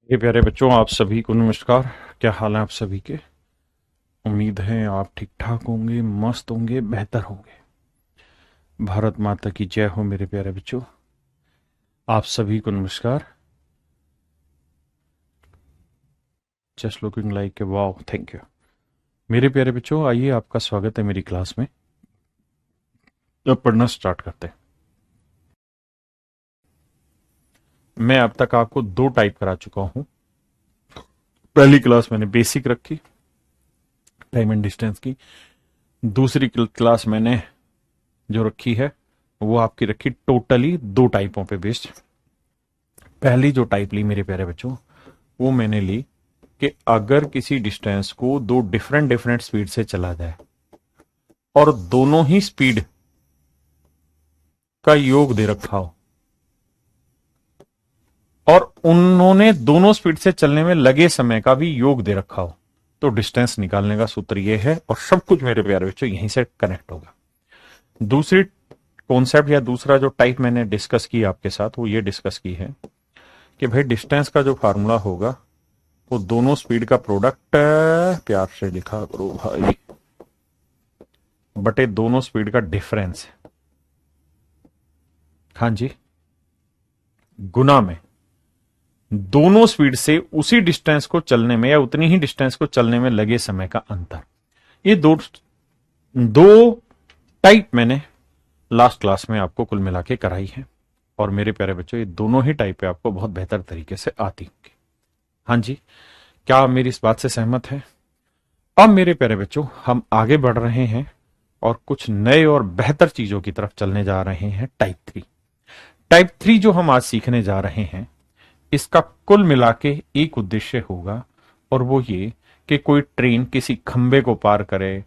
ये प्यारे बच्चों, आप सभी को नमस्कार। क्या हाल है आप सभी के? उम्मीद है आप ठीक ठाक होंगे, मस्त होंगे, बेहतर होंगे। भारत माता की जय हो मेरे प्यारे बच्चों। आप सभी को नमस्कार। Just looking like a wow, thank you. मेरे प्यारे बच्चों, आइए आपका स्वागत है मेरी क्लास में। अब पढ़ना स्टार्ट करते हैं। मैं अब तक आपको दो टाइप करा चुका हूं। पहली क्लास मैंने बेसिक रखी, टाइम एंड डिस्टेंस की। दूसरी क्लास मैंने जो रखी है वो आपकी रखी टोटली दो टाइपों पे बेस्ड। पहली जो टाइप ली मेरे प्यारे बच्चों, वो मैंने ली कि अगर किसी डिस्टेंस को दो डिफरेंट डिफरेंट स्पीड से चला जाए और दोनों ही स्पीड का योग दे रखा हो और उन्होंने दोनों स्पीड से चलने में लगे समय का भी योग दे रखा हो, तो डिस्टेंस निकालने का सूत्र यह है और सब कुछ मेरे प्यारे बच्चों यहीं से कनेक्ट होगा। दूसरी कॉन्सेप्ट या दूसरा जो टाइप मैंने डिस्कस की आपके साथ, वो ये डिस्कस की है कि भाई डिस्टेंस का जो फार्मूला होगा वो दोनों स्पीड का प्रोडक्ट, प्यार से लिखा करो भाई, बटे दोनों स्पीड का डिफरेंस। हाँ जी, गुना में दोनों स्पीड से उसी डिस्टेंस को चलने में या उतनी ही डिस्टेंस को चलने में लगे समय का अंतर। ये दो दो टाइप मैंने लास्ट क्लास में आपको कुल मिला के कराई है और मेरे प्यारे बच्चों, ये दोनों ही टाइप पे आपको बहुत बेहतर तरीके से आती होंगी। हाँ जी, क्या आप मेरी इस बात से सहमत हैं? अब मेरे प्यारे बच्चों, हम आगे बढ़ रहे हैं और कुछ नए और बेहतर चीजों की तरफ चलने जा रहे हैं। Type three. टाइप थ्री जो हम आज सीखने जा रहे हैं, इसका कुल मिला के एक उद्देश्य होगा और वो ये कि कोई ट्रेन किसी खंबे को पार करे,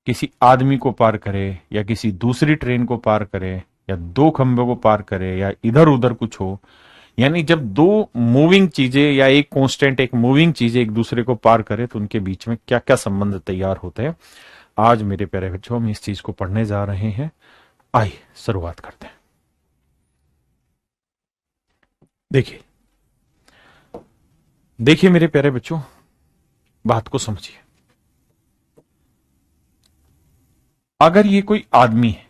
किसी आदमी को पार करे, या किसी दूसरी ट्रेन को पार करे, या दो खंबे को पार करे, या इधर उधर कुछ हो। यानी जब दो मूविंग चीजें या एक कांस्टेंट एक मूविंग चीजें एक दूसरे को पार करे तो उनके बीच में क्या क्या संबंध तैयार होते हैं, आज मेरे प्यारे बच्चों हम इस चीज को पढ़ने जा रहे हैं। आइए शुरुआत करते हैं। देखिए देखिए मेरे प्यारे बच्चों, बात को समझिए। अगर ये कोई आदमी है,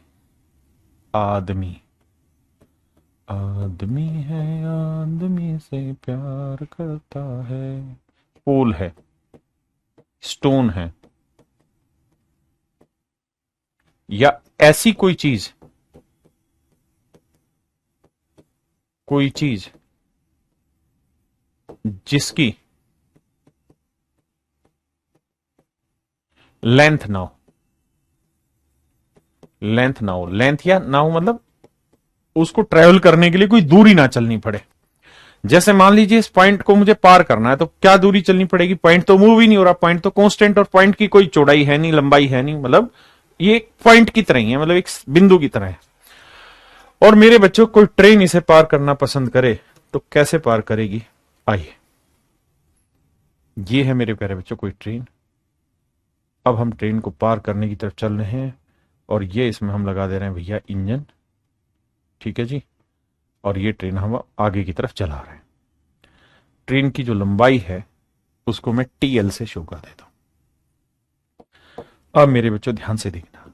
आदमी आदमी है, आदमी से प्यार करता है, पोल है, स्टोन है, या ऐसी कोई चीज जिसकी लेंथ ना हो, लेंथ या ना हो मतलब उसको ट्रेवल करने के लिए कोई दूरी ना चलनी पड़े। जैसे मान लीजिए इस पॉइंट को मुझे पार करना है तो क्या दूरी चलनी पड़ेगी? पॉइंट तो मूव ही नहीं हो रहा, पॉइंट तो कांस्टेंट, और पॉइंट की कोई चौड़ाई है नहीं, लंबाई है नहीं, मतलब ये एक पॉइंट की तरह ही है, मतलब एक बिंदु की तरह है। और मेरे बच्चों, कोई ट्रेन इसे पार करना पसंद करे तो कैसे पार करेगी? आइए, ये है मेरे प्यारे बच्चों कोई ट्रेन। अब हम ट्रेन को पार करने की तरफ चल रहे हैं और ये इसमें हम लगा दे रहे हैं भैया इंजन, ठीक है जी। और ये ट्रेन हम आगे की तरफ चला रहे हैं। ट्रेन की जो लंबाई है उसको मैं टीएल से शो कर देता हूं। अब मेरे बच्चों ध्यान से देखना,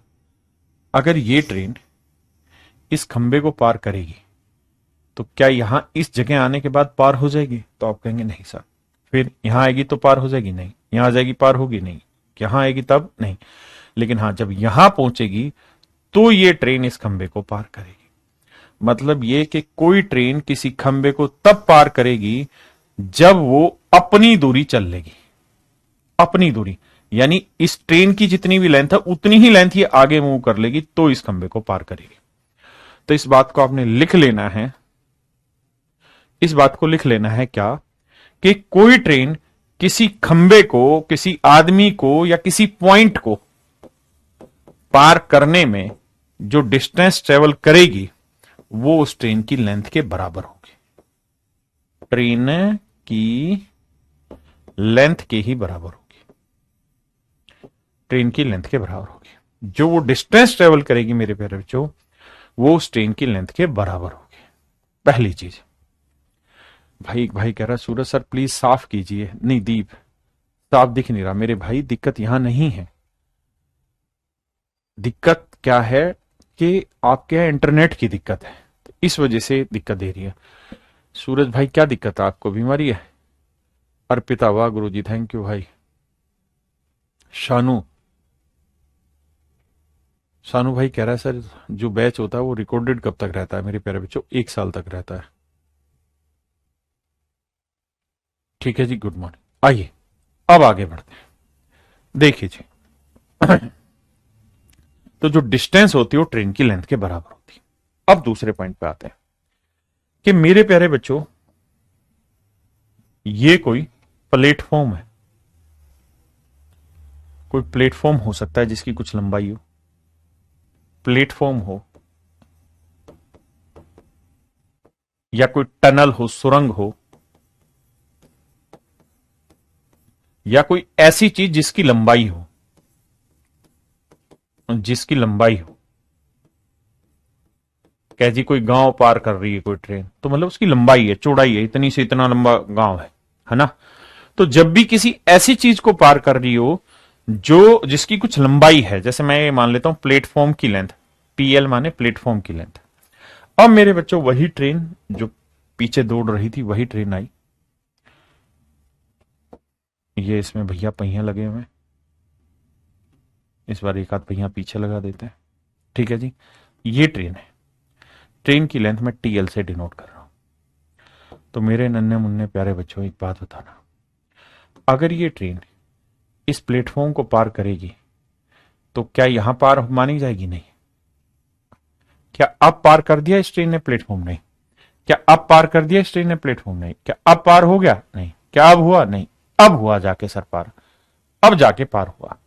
अगर ये ट्रेन इस खंबे को पार करेगी तो क्या यहां इस जगह आने के बाद पार हो जाएगी? तो आप कहेंगे नहीं सर। फिर यहां आएगी तो पार हो जाएगी? नहीं। यहां आ जाएगी, पार होगी? नहीं। यहां आएगी तब? नहीं। लेकिन हां, जब यहां पहुंचेगी तो ये ट्रेन इस खंबे को पार करेगी। मतलब ये कि कोई ट्रेन किसी खंबे को तब पार करेगी जब वो अपनी दूरी चल लेगी। अपनी दूरी यानी इस ट्रेन की जितनी भी लेंथ है उतनी ही लेंथ ये आगे मूव कर लेगी तो इस खंबे को पार करेगी। तो इस बात को आपने लिख लेना है। इस बात को लिख लेना है क्या? कि कोई ट्रेन किसी खंबे को, किसी आदमी को, या किसी पॉइंट को पार करने में जो डिस्टेंस ट्रेवल करेगी वो उस ट्रेन की लेंथ के बराबर होगी। ट्रेन की लेंथ के ही बराबर होगी। ट्रेन की लेंथ के बराबर होगी। जो वो डिस्टेंस ट्रेवल करेगी मेरे प्यारे बच्चों, वो उस ट्रेन की लेंथ के बराबर होगी। पहली चीज। भाई कह रहा सूरज सर प्लीज साफ कीजिए। नहीं दीप, साफ दिख नहीं रहा मेरे भाई, दिक्कत यहां नहीं है। दिक्कत क्या है कि आपके यहाँ इंटरनेट की दिक्कत है, तो इस वजह से दिक्कत दे रही है। सूरज भाई क्या दिक्कत है आपको, बीमारी है? अर्पिता वाह गुरु जी, थैंक यू भाई। शानू, शानू भाई कह रहा है सर जो बैच होता है वो रिकॉर्डेड कब तक रहता है मेरे प्यारे बच्चों? 1 साल तक रहता है। ठीक है जी, गुड मॉर्निंग। आइए अब आगे बढ़ते हैं। देखिए जी, तो जो डिस्टेंस होती है वो ट्रेन की लेंथ के बराबर होती है। अब दूसरे पॉइंट पे आते हैं कि मेरे प्यारे बच्चों ये कोई प्लेटफॉर्म है। कोई प्लेटफॉर्म हो सकता है जिसकी कुछ लंबाई हो, प्लेटफॉर्म हो या कोई टनल हो, सुरंग हो, या कोई ऐसी चीज जिसकी लंबाई हो, जिसकी लंबाई हो। कह जी कोई गांव पार कर रही है कोई ट्रेन, तो मतलब उसकी लंबाई है, चौड़ाई है, इतनी से इतना लंबा गांव है ना? तो जब भी किसी ऐसी चीज को पार कर रही हो जो जिसकी कुछ लंबाई है, जैसे मैं ये मान लेता हूं प्लेटफॉर्म की लेंथ, पीएल माने प्लेटफॉर्म की लेंथ। अब मेरे बच्चों वही ट्रेन जो पीछे दौड़ रही थी वही ट्रेन आई। ये इसमें भैया पहिया लगे हुए हैं, इस बार एक आध पहिया पीछे लगा देते हैं। ठीक है जी, ये ट्रेन है। ट्रेन की लेंथ में टीएल से डिनोट कर रहा हूं। तो मेरे नन्हे मुन्ने प्यारे बच्चों एक बात बताना, अगर ये ट्रेन इस प्लेटफॉर्म को पार करेगी तो क्या यहां पार मानी जाएगी? नहीं। क्या अब पार कर दिया इस ट्रेन ने प्लेटफॉर्म? नहीं। क्या अब पार कर दिया इस ट्रेन ने प्लेटफॉर्म? नहीं। क्या अब पार हो गया? नहीं। क्या अब हुआ? नहीं। अब हुआ जाके सर पार, अब जाके पार हुआ।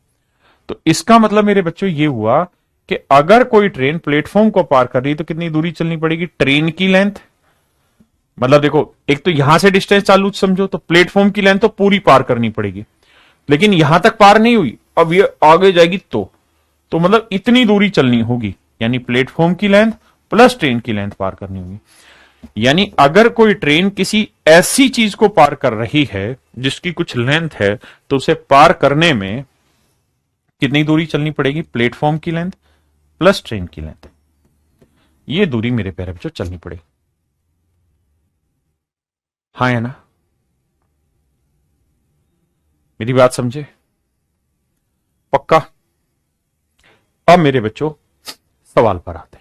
तो इसका मतलब मेरे बच्चों ये हुआ कि अगर कोई ट्रेन प्लेटफॉर्म को पार कर रही है तो कितनी दूरी चलनी पड़ेगी? ट्रेन की लेंथ, मतलब देखो एक तो यहां से डिस्टेंस चालू समझो, तो प्लेटफॉर्म की लेंथ तो पूरी पार करनी पड़ेगी, लेकिन यहां तक पार नहीं हुई, अब ये आगे जाएगी तो मतलब इतनी दूरी चलनी होगी, यानी प्लेटफॉर्म की लेंथ प्लस ट्रेन की लेंथ पार करनी होगी। यानी अगर कोई ट्रेन किसी ऐसी चीज को पार कर रही है जिसकी कुछ लेंथ है, तो उसे पार करने में कितनी दूरी चलनी पड़ेगी? प्लेटफॉर्म की लेंथ प्लस ट्रेन की लेंथ, ये दूरी मेरे प्यारे बच्चों चलनी पड़ेगी। हाँ है ना? मेरी बात समझे? पक्का? अब मेरे बच्चों सवाल पर आते हैं।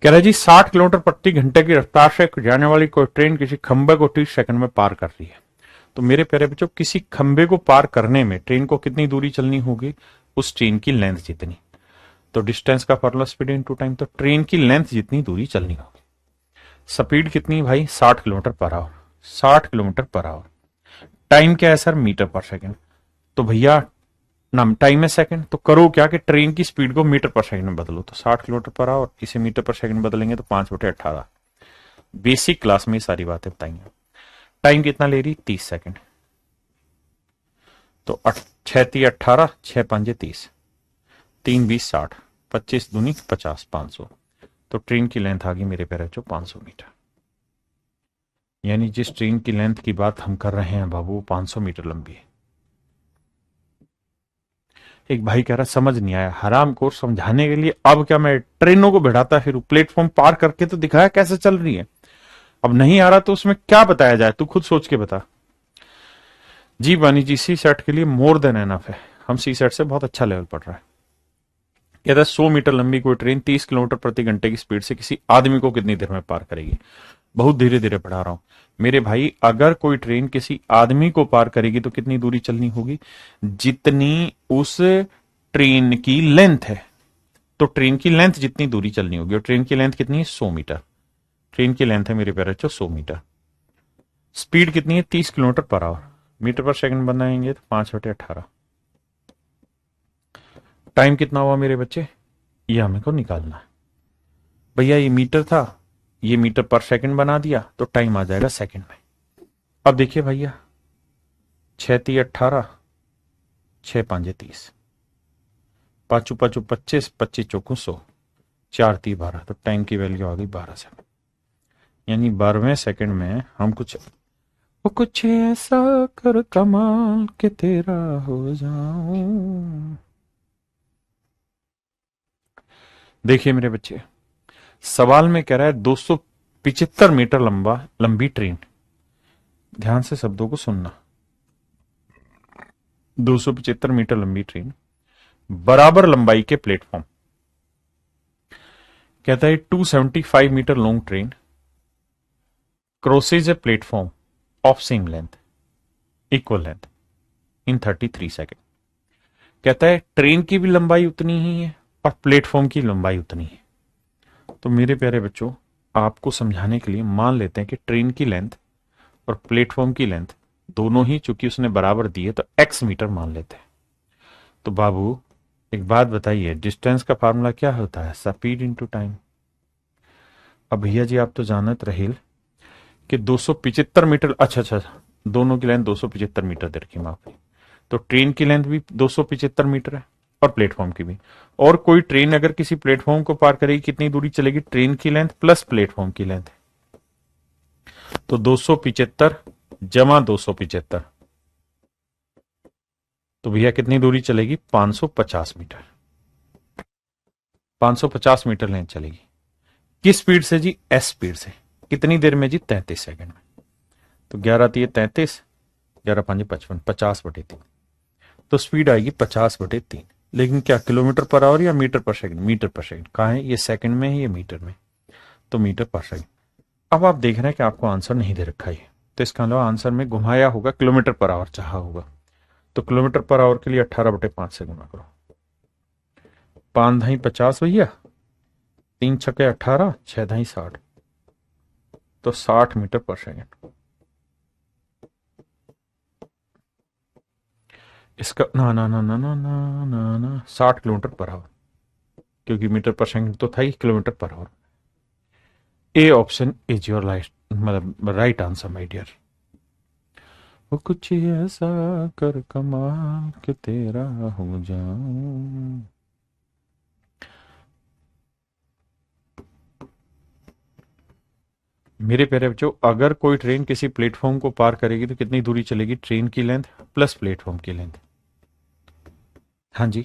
कह रहा जी 60 किलोमीटर प्रति घंटे की रफ्तार से जाने वाली कोई ट्रेन किसी खंबे को 30 सेकंड में पार कर रही है। तो मेरे प्यारे बच्चों किसी खंबे को पार करने में ट्रेन को कितनी दूरी चलनी होगी? उस ट्रेन की लेंथ जितनी। तो डिस्टेंस का फॉर्मूला स्पीड इनटू टाइम, तो ट्रेन की लेंथ जितनी दूरी चलनी होगी। स्पीड कितनी भाई? 60 kilometre per hour. 60 kilometre per hour. Time क्या है सर? मीटर पर सेकंड। तो भैया नाम टाइम है सेकंड, तो करो क्या कि ट्रेन की स्पीड को मीटर पर सेकंड में बदलो। तो 60 किलोमीटर पर आवर इसे मीटर पर सेकंड बदलेंगे तो 5/18। बेसिक क्लास में ये सारी बातें बताएंगे। टाइम कितना ले रही? 30 सेकंड। तो 6×3 = 18, 6×5 = 30, 3×20 = 60, 25×2 = 50, 500। तो ट्रेन की लेंथ आ गई मेरे प्यारे बच्चों 500 मीटर। यानी जिस ट्रेन की लेंथ की बात हम कर रहे हैं बाबू 500 मीटर लंबी है। एक भाई कह रहा समझ नहीं आया, हराम को समझाने के लिए अब क्या मैं ट्रेनों को बैठाता फिर प्लेटफॉर्म पार करके तो दिखाया कैसे चल रही है। अब नहीं आ रहा तो उसमें क्या बताया जाए, तू खुद सोच के बता। जी बानी जी, सी सेट के लिए मोर देन एनफ है, हम सी सेट से बहुत अच्छा लेवल पढ़ रहा है। कहता है 100 मीटर लंबी कोई ट्रेन 30 किलोमीटर प्रति घंटे की स्पीड से किसी आदमी को कितनी देर में पार करेगी? बहुत धीरे धीरे पढ़ा रहा हूं मेरे भाई। अगर कोई ट्रेन किसी आदमी को पार करेगी तो कितनी दूरी चलनी होगी? जितनी उस ट्रेन की लेंथ है। तो ट्रेन की लेंथ जितनी दूरी चलनी होगी, और ट्रेन की लेंथ कितनी है? 100 मीटर। ट्रेन की लेंथ है मेरे प्यारे बच्चों 100 मीटर। स्पीड कितनी है? 30 किलोमीटर पर आवर। मीटर पर सेकंड बनाएंगे तो 5/18। टाइम कितना हुआ मेरे बच्चे, ये हमें को निकालना है। भैया ये मीटर था, ये मीटर पर सेकंड बना दिया तो टाइम आ जाएगा सेकंड में। अब देखिए भैया, 6×3 = 18, 6×5 = 30, 5×5 = 25, 25×4 = 100, 4×3 = 12, तो टाइम की वैल्यू आ गई 12 सेकंड। यानी 12वें सेकंड में हम कुछ ऐसा कर कमाल के तेरा हो जाऊं। देखिए मेरे बच्चे, सवाल में कह रहा है 275 मीटर लंबी ट्रेन, ध्यान से शब्दों को सुनना, 275 मीटर लंबी ट्रेन, बराबर लंबाई के प्लेटफॉर्म, कहता है 275 metre long train crosses a platform of same length, equal length in 33 second. कहता है ट्रेन की भी लंबाई उतनी ही है और प्लेटफॉर्म की लंबाई उतनी है। तो मेरे प्यारे बच्चों, आपको समझाने के लिए मान लेते हैं कि ट्रेन की लेंथ और प्लेटफॉर्म की लेंथ दोनों ही चूंकि उसने बराबर दी है तो x मीटर मान लेते हैं। तो बाबू एक बात बताइए, डिस्टेंस का फार्मूला क्या होता है, स्पीड इनटू टाइम। अब भैया जी आप तो जानत रहेल कि 275 मीटर, अच्छा, दोनों की लेंथ 275 मीटर दे रखी, माफी, तो ट्रेन की लेंथ भी 275 मीटर है और प्लेटफॉर्म की भी। और कोई ट्रेन अगर किसी प्लेटफॉर्म को पार करेगी कितनी दूरी चलेगी, ट्रेन की लेंथ प्लस प्लेटफॉर्म की लेंथ, तो 275 जमा 275, तो भैया कितनी दूरी चलेगी, 550 मीटर, 550 मीटर लेंथ चलेगी। किस स्पीड से जी, एस स्पीड से। कितनी देर में जी, 33 सेकंड में। तो 11×3 = 33, 11×5 = 55, 50/3, तो स्पीड आएगी 50/3। लेकिन क्या किलोमीटर पर आवर या मीटर पर सेकंड, मीटर पर सेकंड। कहाँ है, ये सेकंड में है, ये मीटर में, तो मीटर पर सेकंड। अब आप देख रहे हैं कि आपको आंसर नहीं दे रखा है, तो इसका अलावा आंसर में घुमाया होगा, किलोमीटर पर आवर चाहा होगा, तो किलोमीटर पर आवर के लिए 18/5 से गुना करो, 5×2 = 50 भैया, 3×6 = 18, 6×2 = 60, तो 60 मीटर पर सेकंड। इसका ना ना ना ना ना ना ना ना 60 किलोमीटर पर आवर, क्योंकि मीटर पर सेकंड तो था ही, किलोमीटर पर hour. A option is your मतलब राइट आंसर माय डियर। वो कुछ ऐसा कर कमाल के तेरा हो जाऊं। मेरे प्यारे बच्चों, अगर कोई ट्रेन किसी प्लेटफॉर्म को पार करेगी तो कितनी दूरी चलेगी, ट्रेन की लेंथ प्लस प्लेटफॉर्म की लेंथ। हाँ जी,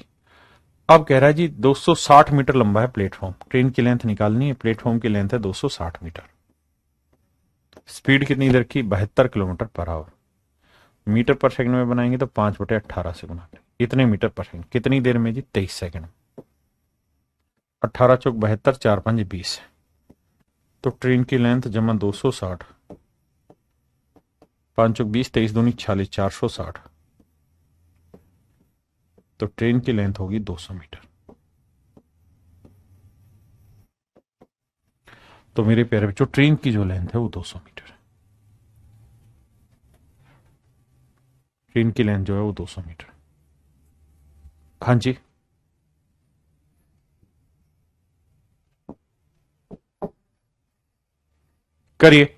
अब कह रहा है जी 260 मीटर लंबा है प्लेटफॉर्म, ट्रेन की लेंथ निकालनी है, प्लेटफॉर्म की लेंथ है 260 मीटर, स्पीड कितनी इधर की, 72 किलोमीटर पर आवर, मीटर पर सेकंड में बनाएंगे तो 5/18 से गुना करें, इतने मीटर पर सेकंड, कितनी देर में जी, 23 सेकंड, 18×4 = 72, 4×5 = 20, तो ट्रेन की लेंथ जमा 260, 5×20, 23×2 = 40, 460, तो ट्रेन की लेंथ होगी 200 मीटर। तो मेरे प्यारे बच्चों, ट्रेन की जो लेंथ है वो 200 मीटर है, ट्रेन की लेंथ जो है वो 200 मीटर। हाँ जी, करिए।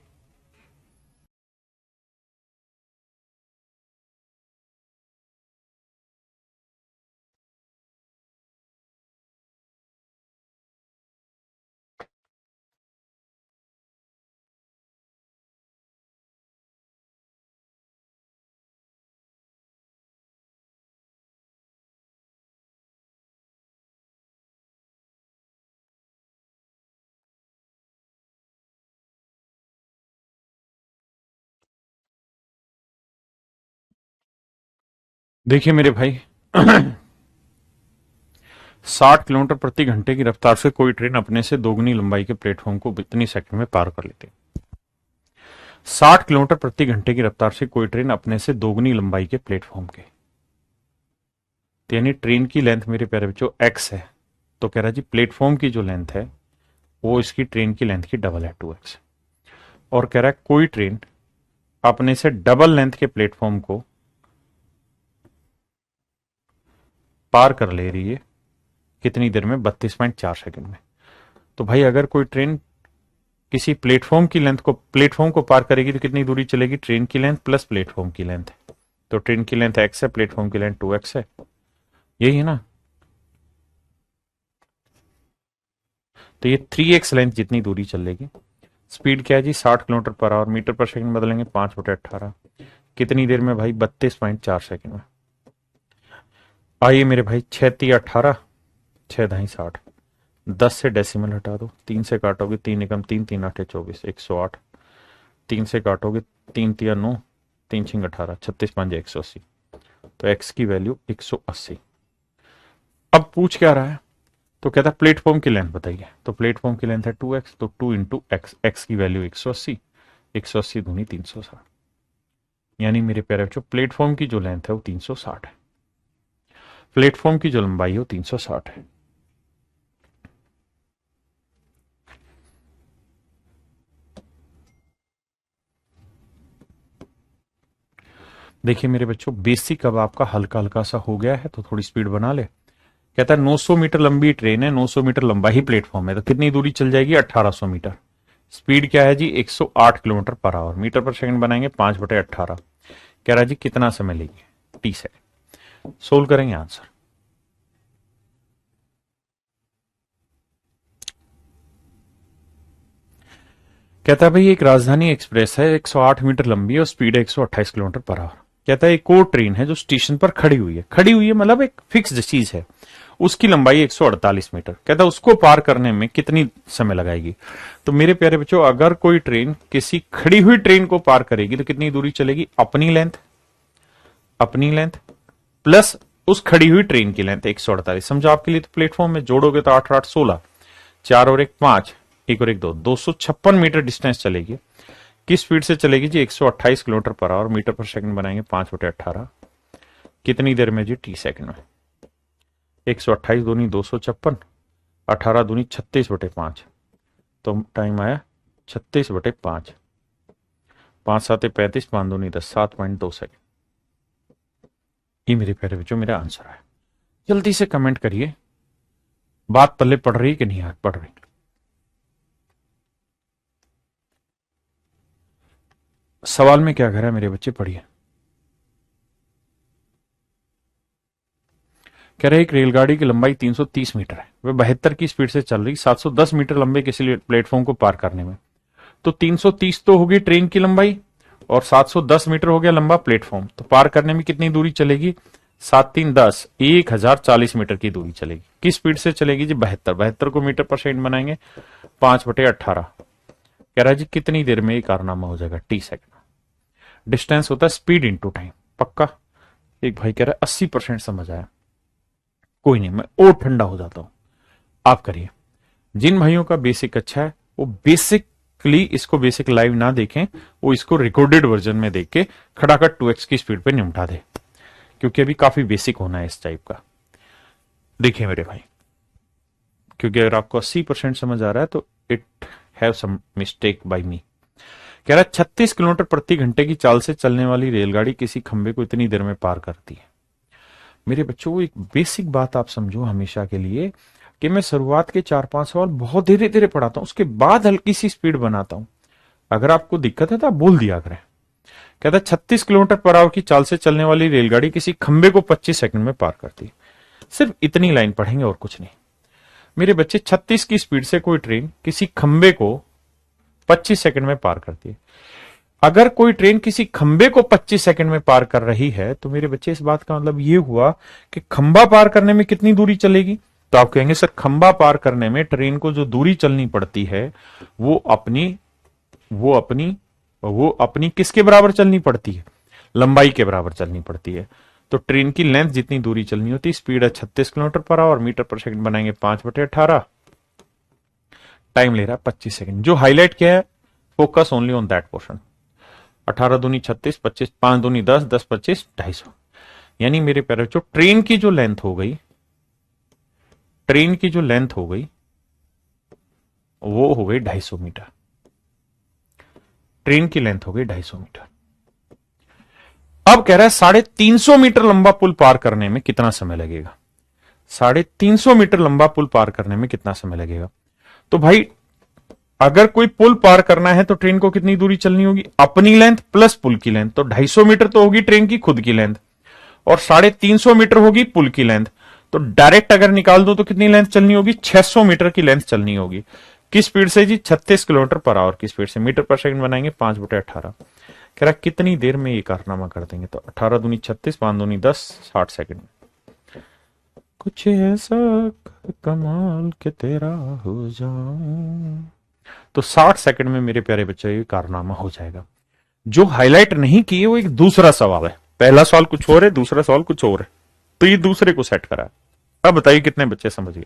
देखिए मेरे भाई, 60 किलोमीटर प्रति घंटे की रफ्तार से कोई ट्रेन अपने से दोगुनी लंबाई के प्लेटफॉर्म को इतनी सेकंड में पार कर लेती है। 60 किलोमीटर प्रति घंटे की रफ्तार से कोई ट्रेन अपने से दोगुनी लंबाई के प्लेटफॉर्म के, तो यानी ट्रेन की लेंथ मेरे प्यारे बच्चों x है, तो कह रहा जी प्लेटफॉर्म की जो लेंथ है वो इसकी ट्रेन की लेंथ की डबल है, 2x। और कह रहा है कोई ट्रेन अपने से डबल लेंथ के प्लेटफॉर्म को पार कर ले रही है कितनी देर में? 32.4 सेकंड में। तो भाई अगर कोई ट्रेन किसी प्लेटफॉर्म की लेंथ को, प्लेटफॉर्म को पार करेगी तो कितनी दूरी चलेगी? ट्रेन की लेंथ प्लस प्लेटफॉर्म की लेंथ। तो ट्रेन की लेंथ x है, प्लेटफॉर्म की लेंथ 2x है, यही है ना। तो ये 3x लेंथ जितनी दूरी चलेगी। स्पीड क्या है जी? 60 किलोमीटर पर आवर, मीटर पर सेकंड बदलेंगे 5/18, कितनी देर में भाई? 32.4 सेकंड में। आइए मेरे भाई, 6×3 = 18, 6×2 = 60, 10 से डेसिमल हटा दो, 3 से काटोगे 3 एकम 3, 3 8 24, 108, 3 से काटोगे 3 3 9, 3 6 18, 36 5 180। तो x की वैल्यू 180। अब पूछ क्या रहा है? तो कहता है प्लेटफॉर्म की लेंथ बताइए। तो प्लेटफॉर्म की लेंथ है 2x, तो 2 इंटू एक्स, एक्स की वैल्यू 180, 180 दूनी 360। यानी मेरे प्यारे बच्चों, प्लेटफॉर्म की जो लेंथ है वो 360 है, प्लेटफॉर्म की जो लंबाई है वो 360 है। देखिए मेरे बच्चों, बेसिक अब आपका हल्का हल्का सा हो गया है, तो थोड़ी स्पीड बना ले। कहता है 900 मीटर लंबी ट्रेन है, 900 मीटर लंबा ही प्लेटफॉर्म है, तो कितनी दूरी चल जाएगी? 1800 मीटर। स्पीड क्या है जी? 108 किलोमीटर पर आवर, मीटर पर सेकंड बनाएंगे 5/18। कह रहा है जी कितना समय लेगी? T second. सोल्व करेंगे आंसर। कहता है भाई एक राजधानी एक्सप्रेस है, 108 मीटर लंबी है और स्पीड है 128 किलोमीटर पर आवर। कहता है एक और ट्रेन है जो स्टेशन पर खड़ी हुई है, खड़ी हुई है मतलब एक फिक्स्ड चीज है, उसकी लंबाई 148 मीटर। कहता है उसको पार करने में कितनी समय लगाएगी? तो मेरे प्यारे बच्चों, अगर कोई ट्रेन किसी खड़ी हुई ट्रेन को पार करेगी तो कितनी दूरी चलेगी? अपनी लेंथ, अपनी लेंथ प्लस उस खड़ी हुई ट्रेन की लेंथ 148। समझो आपके लिए, तो प्लेटफॉर्म में जोड़ोगे तो 8 8 16, 4 और 1 5, 1 और 1 2, 256 मीटर डिस्टेंस चलेगी। किस स्पीड से चलेगी जी? 128 किलोमीटर पर आवर, मीटर पर सेकंड बनाएंगे 5/18, कितनी देर में जी? टी सेकंड में। 128 दूनी 256, 18 दूनी 36/5, तो टाइम आया 36/5, 5 7 35, 5 दूनी 10, 7.2 सेकंड। ये मेरे प्यारे बच्चों मेरा आंसर है। जल्दी से कमेंट करिए, बात पल्ले पड़ रही कि नहीं यार पड़ रही? सवाल में क्या कह रहा है मेरे बच्चे? पढ़िए। कह रहे एक रेलगाड़ी की लंबाई 330 मीटर है, वह 72 की स्पीड से चल रही, 710 मीटर लंबे किसी प्लेटफॉर्म को पार करने में। तो 330 तो होगी ट्रेन की लंबाई और 710 मीटर हो गया लंबा प्लेटफॉर्म, तो पार करने में कितनी दूरी चलेगी? 7 3 10, 1040 मीटर की दूरी चलेगी। किस स्पीड से चलेगी जी? 72, 72 को मीटर पर सेकंड बनाएंगे 5/18। कह रहा है जी कितनी देर में ये कारनामा हो जाएगा? T second. डिस्टेंस होता है स्पीड इंटू टाइम। पक्का? एक भाई कह रहा है 80% समझ आया। कोई नहीं, मैं और ठंडा हो जाता हूं, आप करिए। जिन भाइयों का बेसिक अच्छा है वो बेसिकली इसको बेसिक लाइव ना देखें, वो इसको रिकॉर्डेड वर्जन में देख के खटाखट 2x की स्पीड पे निपटा दे, क्योंकि अभी काफी बेसिक होना है इस टाइप का। देखिए मेरे भाई, क्योंकि अगर आपको 80% समझ आ रहा है तो it have some mistake by me. कह रहा है 36 किलोमीटर प्रति घंटे की चाल से चलने वाली रेलगाड़ी किसी खंबे को इतनी देर में पार करती है। मेरे बच्चों, एक बेसिक बात आप समझो हमेशा के लिए, कि मैं शुरुआत के 4-5 सवाल बहुत धीरे धीरे पढ़ाता हूं, उसके बाद हल्की सी स्पीड बनाता हूं। अगर आपको दिक्कत है तो आप बोल दिया करें। कहता है 36 किलोमीटर पर आवर की चाल से चलने वाली रेलगाड़ी किसी खंबे को 25 सेकंड में पार करती है। सिर्फ इतनी लाइन पढ़ेंगे और कुछ नहीं। मेरे बच्चे, 36 की स्पीड से कोई ट्रेन किसी खंबे को 25 सेकंड में पार करती है। अगर कोई ट्रेन किसी खंबे को 25 सेकंड में पार कर रही है, तो मेरे बच्चे इस बात का मतलब ये हुआ कि खंबा पार करने में कितनी दूरी चलेगी? तो आप कहेंगे सर खंबा पार करने में ट्रेन को जो दूरी चलनी पड़ती है वो अपनी वो अपनी वो अपनी किसके बराबर चलनी पड़ती है? लंबाई के बराबर चलनी पड़ती है। तो ट्रेन की लेंथ जितनी दूरी चलनी होती है, स्पीड है 36 किलोमीटर पर आवर, मीटर पर सेकंड बनाएंगे 5/18, टाइम ले रहा है 25 सेकंड। जो हाईलाइट किया है, focus only on that portion. 18 दूनी 36, 25 5 दूनी 10, 10 25 250। यानी मेरे प्यारे बच्चों, ट्रेन की जो लेंथ हो गई, ट्रेन की जो लेंथ हो गई वो हो गई 250 मीटर। ट्रेन की लेंथ हो गई 250 मीटर। अब कह रहा है 350 मीटर लंबा पुल पार करने में कितना समय लगेगा? 350 मीटर लंबा पुल पार करने में कितना समय लगेगा? तो भाई अगर कोई पुल पार करना है तो ट्रेन को कितनी दूरी चलनी होगी? अपनी लेंथ प्लस पुल की लेंथ, तो 250 मीटर तो होगी ट्रेन की खुद की लेंथ, और 350 मीटर होगी पुल की लेंथ। तो डायरेक्ट अगर निकाल दो तो कितनी लेंथ चलनी होगी? 600 मीटर की लेंथ चलनी होगी। किस स्पीड से जी? 36 किलोमीटर पर आवर की स्पीड से। मीटर पर सेकंड बनाएंगे 5/18। कह रहा कितनी देर में ये कारनामा कर देंगे? तो 18 दूनी 36, 5 दूनी 10, 60 सेकंड में। कुछ ऐसा कमाल के तेरा हो जाऊं, तो 60 सेकंड में मेरे प्यारे बच्चे ये कारनामा हो जाएगा। जो हाईलाइट नहीं किए वो एक दूसरा सवाल है। पहला सवाल कुछ और है, दूसरा सवाल कुछ और है, तो ये दूसरे को सेट करा है। अब बताइए कितने बच्चे समझ गए?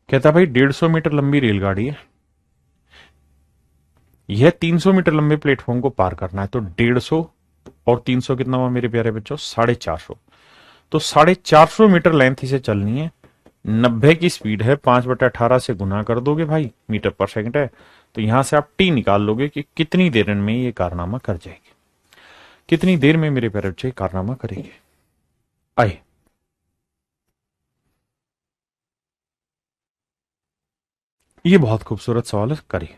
कहता भाई 150 मीटर लंबी रेलगाड़ी है, यह 300 मीटर लंबे प्लेटफॉर्म को पार करना है। तो 150 और 300 कितना हुआ मेरे प्यारे बच्चों? 450। तो 450 मीटर लेंथ इसे चलनी है। 90 की स्पीड है, 5/18 से गुना कर दोगे भाई, मीटर पर सेकंड है, तो यहां से आप टी निकाल लोगे कि कितनी देर में ये कारनामा कर जाएगी। कितनी देर में मेरे प्यारे बच्चे कारनामा करेंगे? आए, ये बहुत खूबसूरत सवाल है, करिए।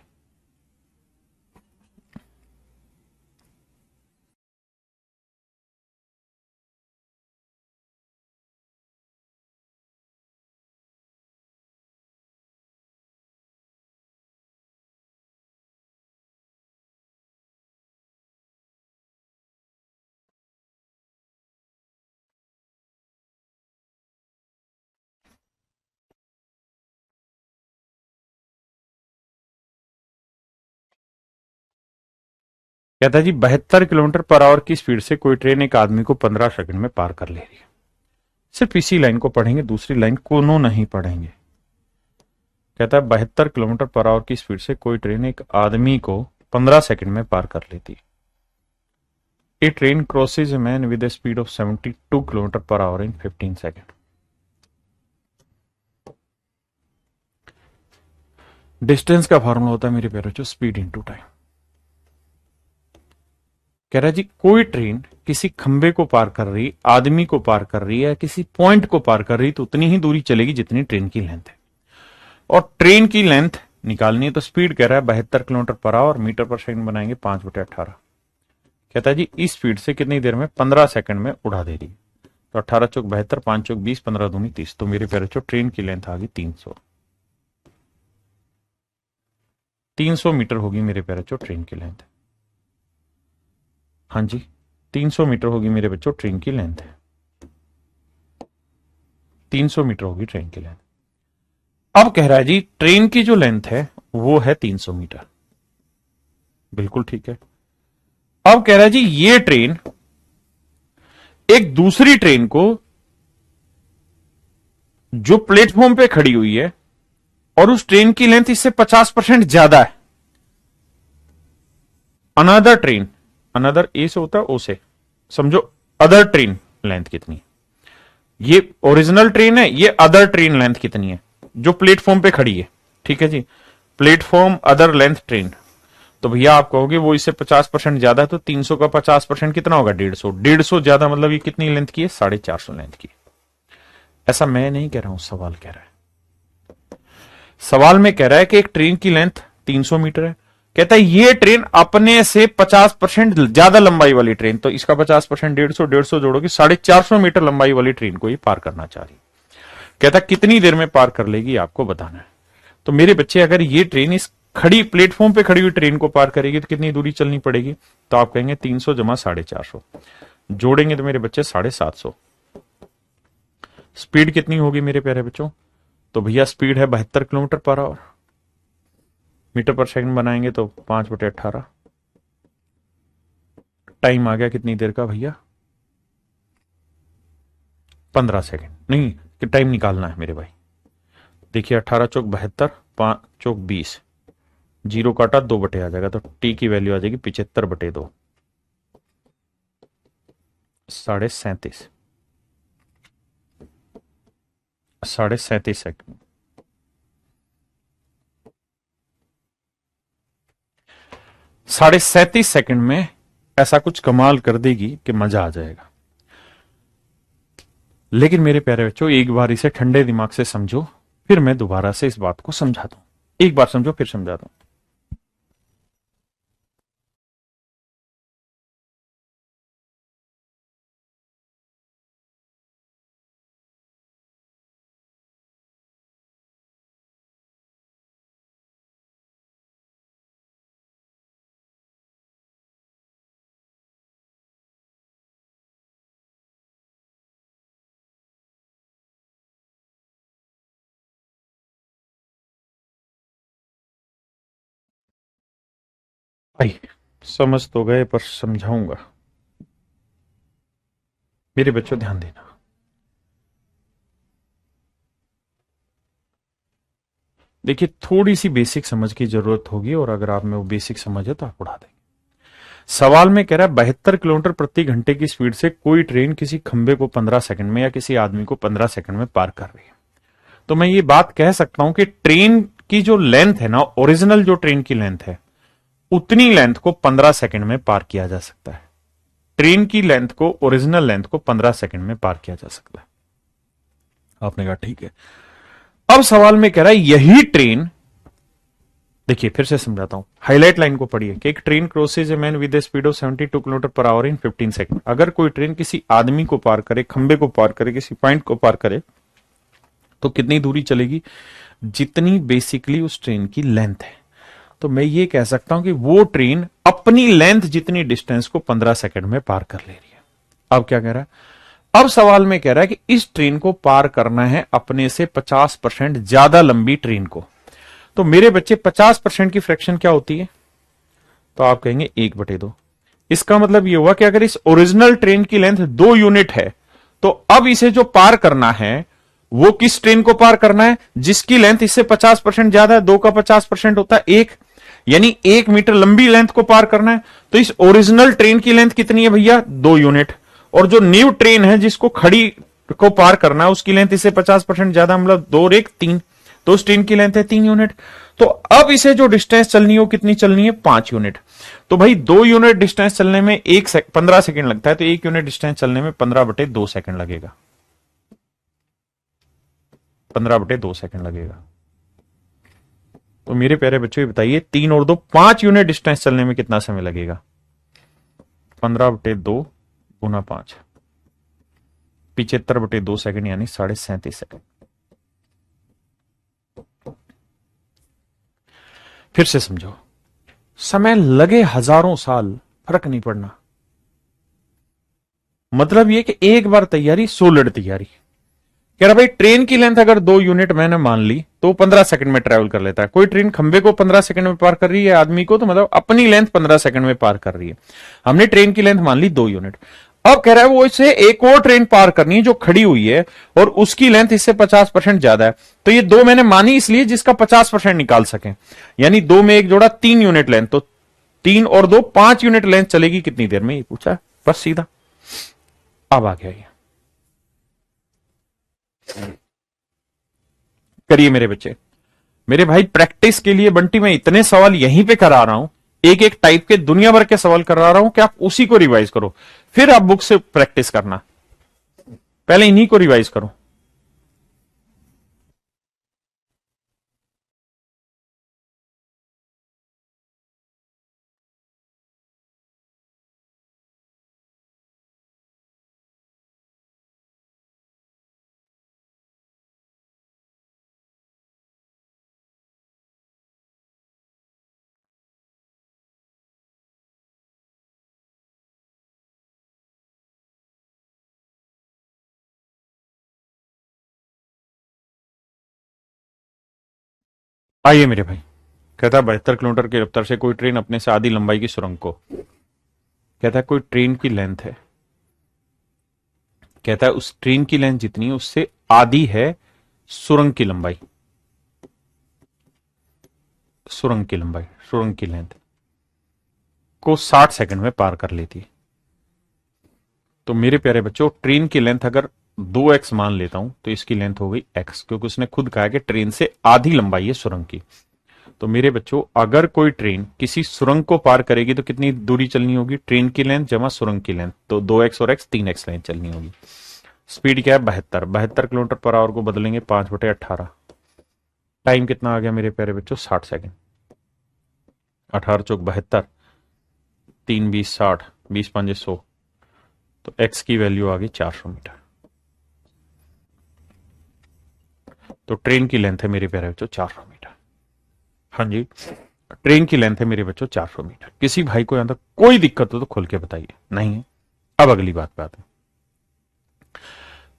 कहता है जी 72 किलोमीटर पर आवर की स्पीड से कोई ट्रेन एक आदमी को 15 सेकंड में पार कर ले रही है। सिर्फ इसी लाइन को पढ़ेंगे, दूसरी लाइन को नो नहीं पढ़ेंगे। कहता है 72 किलोमीटर पर आवर की स्पीड से कोई ट्रेन एक आदमी को 15 सेकंड में पार कर लेती है। A train crosses a man with a speed of 72 kilometre पर आवर इन 15 सेकंड। डिस्टेंस का फॉर्मूला होता है मेरे प्यारे बच्चों स्पीड इनटू टाइम। कह रहा है जी कोई ट्रेन किसी खंबे को पार कर रही, आदमी को पार कर रही है, किसी पॉइंट को पार कर रही, तो उतनी ही दूरी चलेगी जितनी ट्रेन की लेंथ है। और ट्रेन की लेंथ निकालनी है तो स्पीड कह रहा है 72 किलोमीटर पर आवर, मीटर पर सेकंड बनाएंगे 5/18। कहता है जी इस स्पीड से कितनी देर में? 15 सेकंड में उड़ा दे रही है। तो 18 चौक 72, 5 चौक 20, 15 दूनी 30। तो मेरे प्यारे बच्चों ट्रेन की लेंथ आ गई 300 मीटर होगी मेरे प्यारे बच्चों ट्रेन की लेंथ। हाँ जी, 300 मीटर होगी मेरे बच्चों ट्रेन की लेंथ है। 300 मीटर होगी ट्रेन की लेंथ। अब कह रहा है जी ट्रेन की जो लेंथ है वो है 300 मीटर। बिल्कुल ठीक है। अब कह रहा है जी ये ट्रेन एक दूसरी ट्रेन को जो प्लेटफॉर्म पे खड़ी हुई है और उस ट्रेन की लेंथ इससे 50% ज्यादा है। अनदर ट्रेन, अनदर ए से होता है ओ से, समझो अदर ट्रेन लेंथ कितनी है? ये ओरिजिनल ट्रेन है, ये अदर ट्रेन लेंथ कितनी है जो प्लेटफॉर्म पे खड़ी है? ठीक है जी, प्लेटफॉर्म अदर लेंथ ट्रेन। तो भैया आप कहोगे वो इससे 50% ज्यादा है, तो 300 का 50% कितना होगा? 150। 150 ज्यादा मतलब ये कितनी लेंथ की है? 450 लेंथ की। ऐसा मैं नहीं कह रहा हूं, सवाल कह रहा है। सवाल में कह रहा है कि एक ट्रेन की लेंथ 300 मीटर है। कहता है ये ट्रेन अपने से 50% ज्यादा लंबाई वाली ट्रेन, तो इसका 50% 150 जोड़ोगे 450 मीटर लंबाई वाली ट्रेन को ये पार करना चाह रही। कहता कितनी देर में पार कर लेगी आपको बताना है। तो मेरे बच्चे अगर ये ट्रेन इस खड़ी प्लेटफॉर्म पे खड़ी हुई ट्रेन को पार करेगी तो कितनी दूरी चलनी पड़ेगी? तो आप कहेंगे 300 जमा 450, जोड़ेंगे तो मेरे बच्चे 750। स्पीड कितनी होगी मेरे प्यारे बच्चों? तो भैया स्पीड है 72 किलोमीटर पर आवर, मीटर पर सेकंड बनाएंगे तो 5/18। टाइम आ गया कितनी देर का भैया? 15 सेकंड। नहीं, टाइम निकालना है मेरे भाई, देखिए 18 चौक 72, 5 चौक 20, जीरो काटा 2 बटे आ जाएगा, तो टी की वैल्यू आ जाएगी 75/2, 37.5, 37.5 सेकंड। 37.5 सेकंड में ऐसा कुछ कमाल कर देगी कि मजा आ जाएगा। लेकिन मेरे प्यारे बच्चों, एक बार इसे ठंडे दिमाग से समझो, फिर मैं दोबारा से इस बात को समझाता हूं। एक बार समझो फिर समझाता हूं। भाई समझ तो गए, पर समझाऊंगा। मेरे बच्चों ध्यान देना। देखिए थोड़ी सी बेसिक समझ की जरूरत होगी, और अगर आप में वो बेसिक समझ है तो आप उड़ा देंगे। सवाल में कह रहा है 72 किलोमीटर प्रति घंटे की स्पीड से कोई ट्रेन किसी खंबे को 15 सेकंड में या किसी आदमी को 15 सेकंड में पार कर रही है। तो मैं ये बात कह सकता हूं कि ट्रेन की जो लेंथ है ना, ओरिजिनल जो ट्रेन की लेंथ है, उतनी लेंथ को 15 सेकंड में पार किया जा सकता है। ट्रेन की लेंथ को, ओरिजिनल लेंथ को 15 सेकंड में पार किया जा सकता है। आपने कहा ठीक है। अब सवाल में कह रहा है यही ट्रेन, देखिए फिर से समझाता हूं, हाईलाइट लाइन को पढ़िए कि एक train crosses a man with a speed of 72 kilometre पर आवर इन 15 सेकंड। अगर कोई ट्रेन किसी आदमी को पार करे, खंबे को पार करे, किसी पॉइंट को पार करे, तो कितनी दूरी चलेगी? जितनी बेसिकली उस ट्रेन की लेंथ है। तो मैं ये कह सकता हूं कि वो ट्रेन अपनी लेंथ जितनी डिस्टेंस को 15 सेकंड में पार कर ले रही है। अब क्या कह रहा है? अब सवाल में कह रहा है कि इस ट्रेन को पार करना है अपने से 50% ज्यादा लंबी ट्रेन को। तो मेरे बच्चे 50% की फ्रैक्शन क्या होती है? तो आप कहेंगे 1/2। इसका मतलब यह हुआ कि अगर इस ओरिजिनल ट्रेन की लेंथ 2 यूनिट है, तो अब इसे जो पार करना है वो किस ट्रेन को पार करना है? जिसकी लेंथ इससे 50% ज्यादा है। 2 का 50% होता है 1, यानी 1 मीटर लंबी लेंथ को पार करना है। तो इस ओरिजिनल ट्रेन की लेंथ कितनी है भैया? 2 यूनिट। और जो न्यू ट्रेन है जिसको खड़ी को पार करना है, उसकी लेंथ इससे 50% ज्यादा, मतलब 2 और 1 3, तो उस ट्रेन की लेंथ है 3 यूनिट। तो अब इसे जो डिस्टेंस चलनी हो कितनी चलनी है? 5 यूनिट। तो भाई 2 यूनिट डिस्टेंस चलने में 15 सेकंड लगता है, तो 1 यूनिट डिस्टेंस चलने में 15/2 सेकंड लगेगा। 15/2 सेकंड लगेगा। तो मेरे प्यारे बच्चों ये बताइए, 3 और 2 5 यूनिट डिस्टेंस चलने में कितना समय लगेगा? 15/2 गुना 5, 75/2 सेकंड, यानी 37.5 सेकंड। फिर से समझो, समय लगे हजारों साल, फर्क नहीं पड़ना। मतलब यह कि एक बार तैयारी सोलिड तैयारी। कह रहा भाई ट्रेन की लेंथ अगर 2 यूनिट मैंने मान ली तो 15 सेकंड में ट्रेवल कर लेता है। कोई ट्रेन खंबे को 15 सेकंड में पार कर रही है आदमी को, तो मतलब अपनी लेंथ 15 सेकंड में पार कर रही है। हमने ट्रेन की लेंथ मान ली 2 यूनिट। अब कह रहा है वो इसे एक और ट्रेन पार करनी है जो खड़ी हुई है, और उसकी लेंथ इससे 50% ज्यादा है। तो ये 2 मैंने मानी इसलिए जिसका 50% निकाल सके, यानी 2 में 1 जोड़ा 3 यूनिट लेंथ। तो 3 और 2 5 यूनिट लेंथ चलेगी कितनी देर में, ये पूछा, बस सीधा। अब आ गया ये, करिए मेरे बच्चे। मेरे भाई प्रैक्टिस के लिए बंटी मैं इतने सवाल यहीं पे करा रहा हूं, एक एक टाइप के दुनिया भर के सवाल करा रहा हूं कि आप उसी को रिवाइज करो, फिर आप बुक से प्रैक्टिस करना, पहले इन्हीं को रिवाइज करो। आइए मेरे भाई, कहता है 72 किलोमीटर की रफ्तार से कोई ट्रेन अपने से आधी लंबाई की सुरंग को, कहता है कोई ट्रेन की लेंथ है, कहता है उस ट्रेन की लेंथ जितनी है उससे आधी है सुरंग की लंबाई। सुरंग की लंबाई, सुरंग की लेंथ को 60 सेकंड में पार कर लेती है। तो मेरे प्यारे बच्चों, ट्रेन की लेंथ अगर 2x मान लेता हूं तो इसकी लेंथ हो गई x, क्योंकि उसने खुद कहा कि ट्रेन से आधी लंबाई है सुरंग की। तो मेरे बच्चों, अगर कोई ट्रेन किसी सुरंग को पार करेगी तो कितनी दूरी चलनी होगी? ट्रेन की लेंथ जमा सुरंग की लेंथ, तो 2x और x 3x लेंथ चलनी होगी। स्पीड क्या है? 72 किलोमीटर पर आवर को बदलेंगे 5/18। टाइम कितना आ गया मेरे प्यारे बच्चों? 60 सेकंड। 18 चौक 72, 3 20 60, 20 5 100, तो x की वैल्यू आ गई 400 मीटर। तो ट्रेन की लेंथ है मेरे प्यारे बच्चों 400 मीटर। हाँ जी, ट्रेन की लेंथ है मेरे बच्चों 400 मीटर। किसी भाई को यहां तक कोई दिक्कत हो तो खुल के बताइए। नहीं है? अब अगली बात है।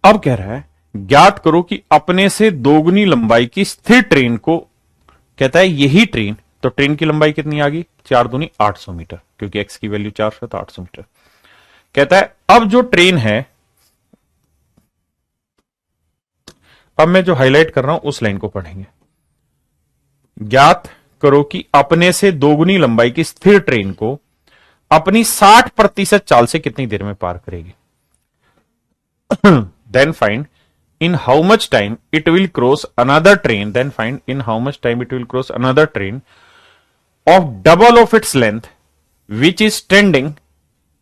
अब कह रहा है ज्ञात करो कि अपने से दोगुनी लंबाई की स्थिर ट्रेन को, कहता है यही ट्रेन, तो ट्रेन की लंबाई कितनी आ गई? 4 दूनी 800 मीटर, क्योंकि एक्स की वैल्यू 400 है तो 800 मीटर। कहता है अब जो ट्रेन है, अब मैं जो हाईलाइट कर रहा हूं उस लाइन को पढ़ेंगे। ज्ञात करो कि अपने से दोगुनी लंबाई की स्थिर ट्रेन को अपनी 60% चाल से कितनी देर में पार करेगी। Then find in how much time it will cross another train, then find in how much time it will cross another train of double of its length which is standing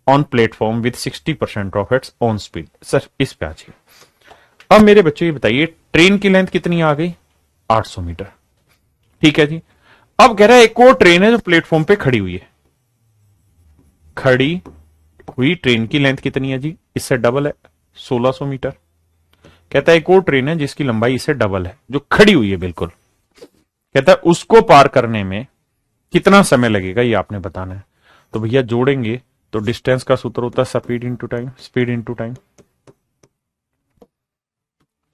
on platform with 60% of its own speed। Sir इस पे आ जाइए। अब मेरे बच्चों ये बताइए, train की length कितनी आ गई? 800 मीटर। ठीक है जी। अब कह रहा है एक और ट्रेन है जो प्लेटफॉर्म पे खड़ी हुई है। खड़ी हुई ट्रेन की लेंथ कितनी है जी? इससे डबल है, 1600 मीटर। कहता है एक और ट्रेन है जिसकी लंबाई इससे डबल है, जो खड़ी हुई है बिल्कुल। कहता है उसको पार करने में कितना समय लगेगा ये आपने बताना है। तो भैया जोड़ेंगे तो डिस्टेंस का सूत्र होता है speed into time, speed into time.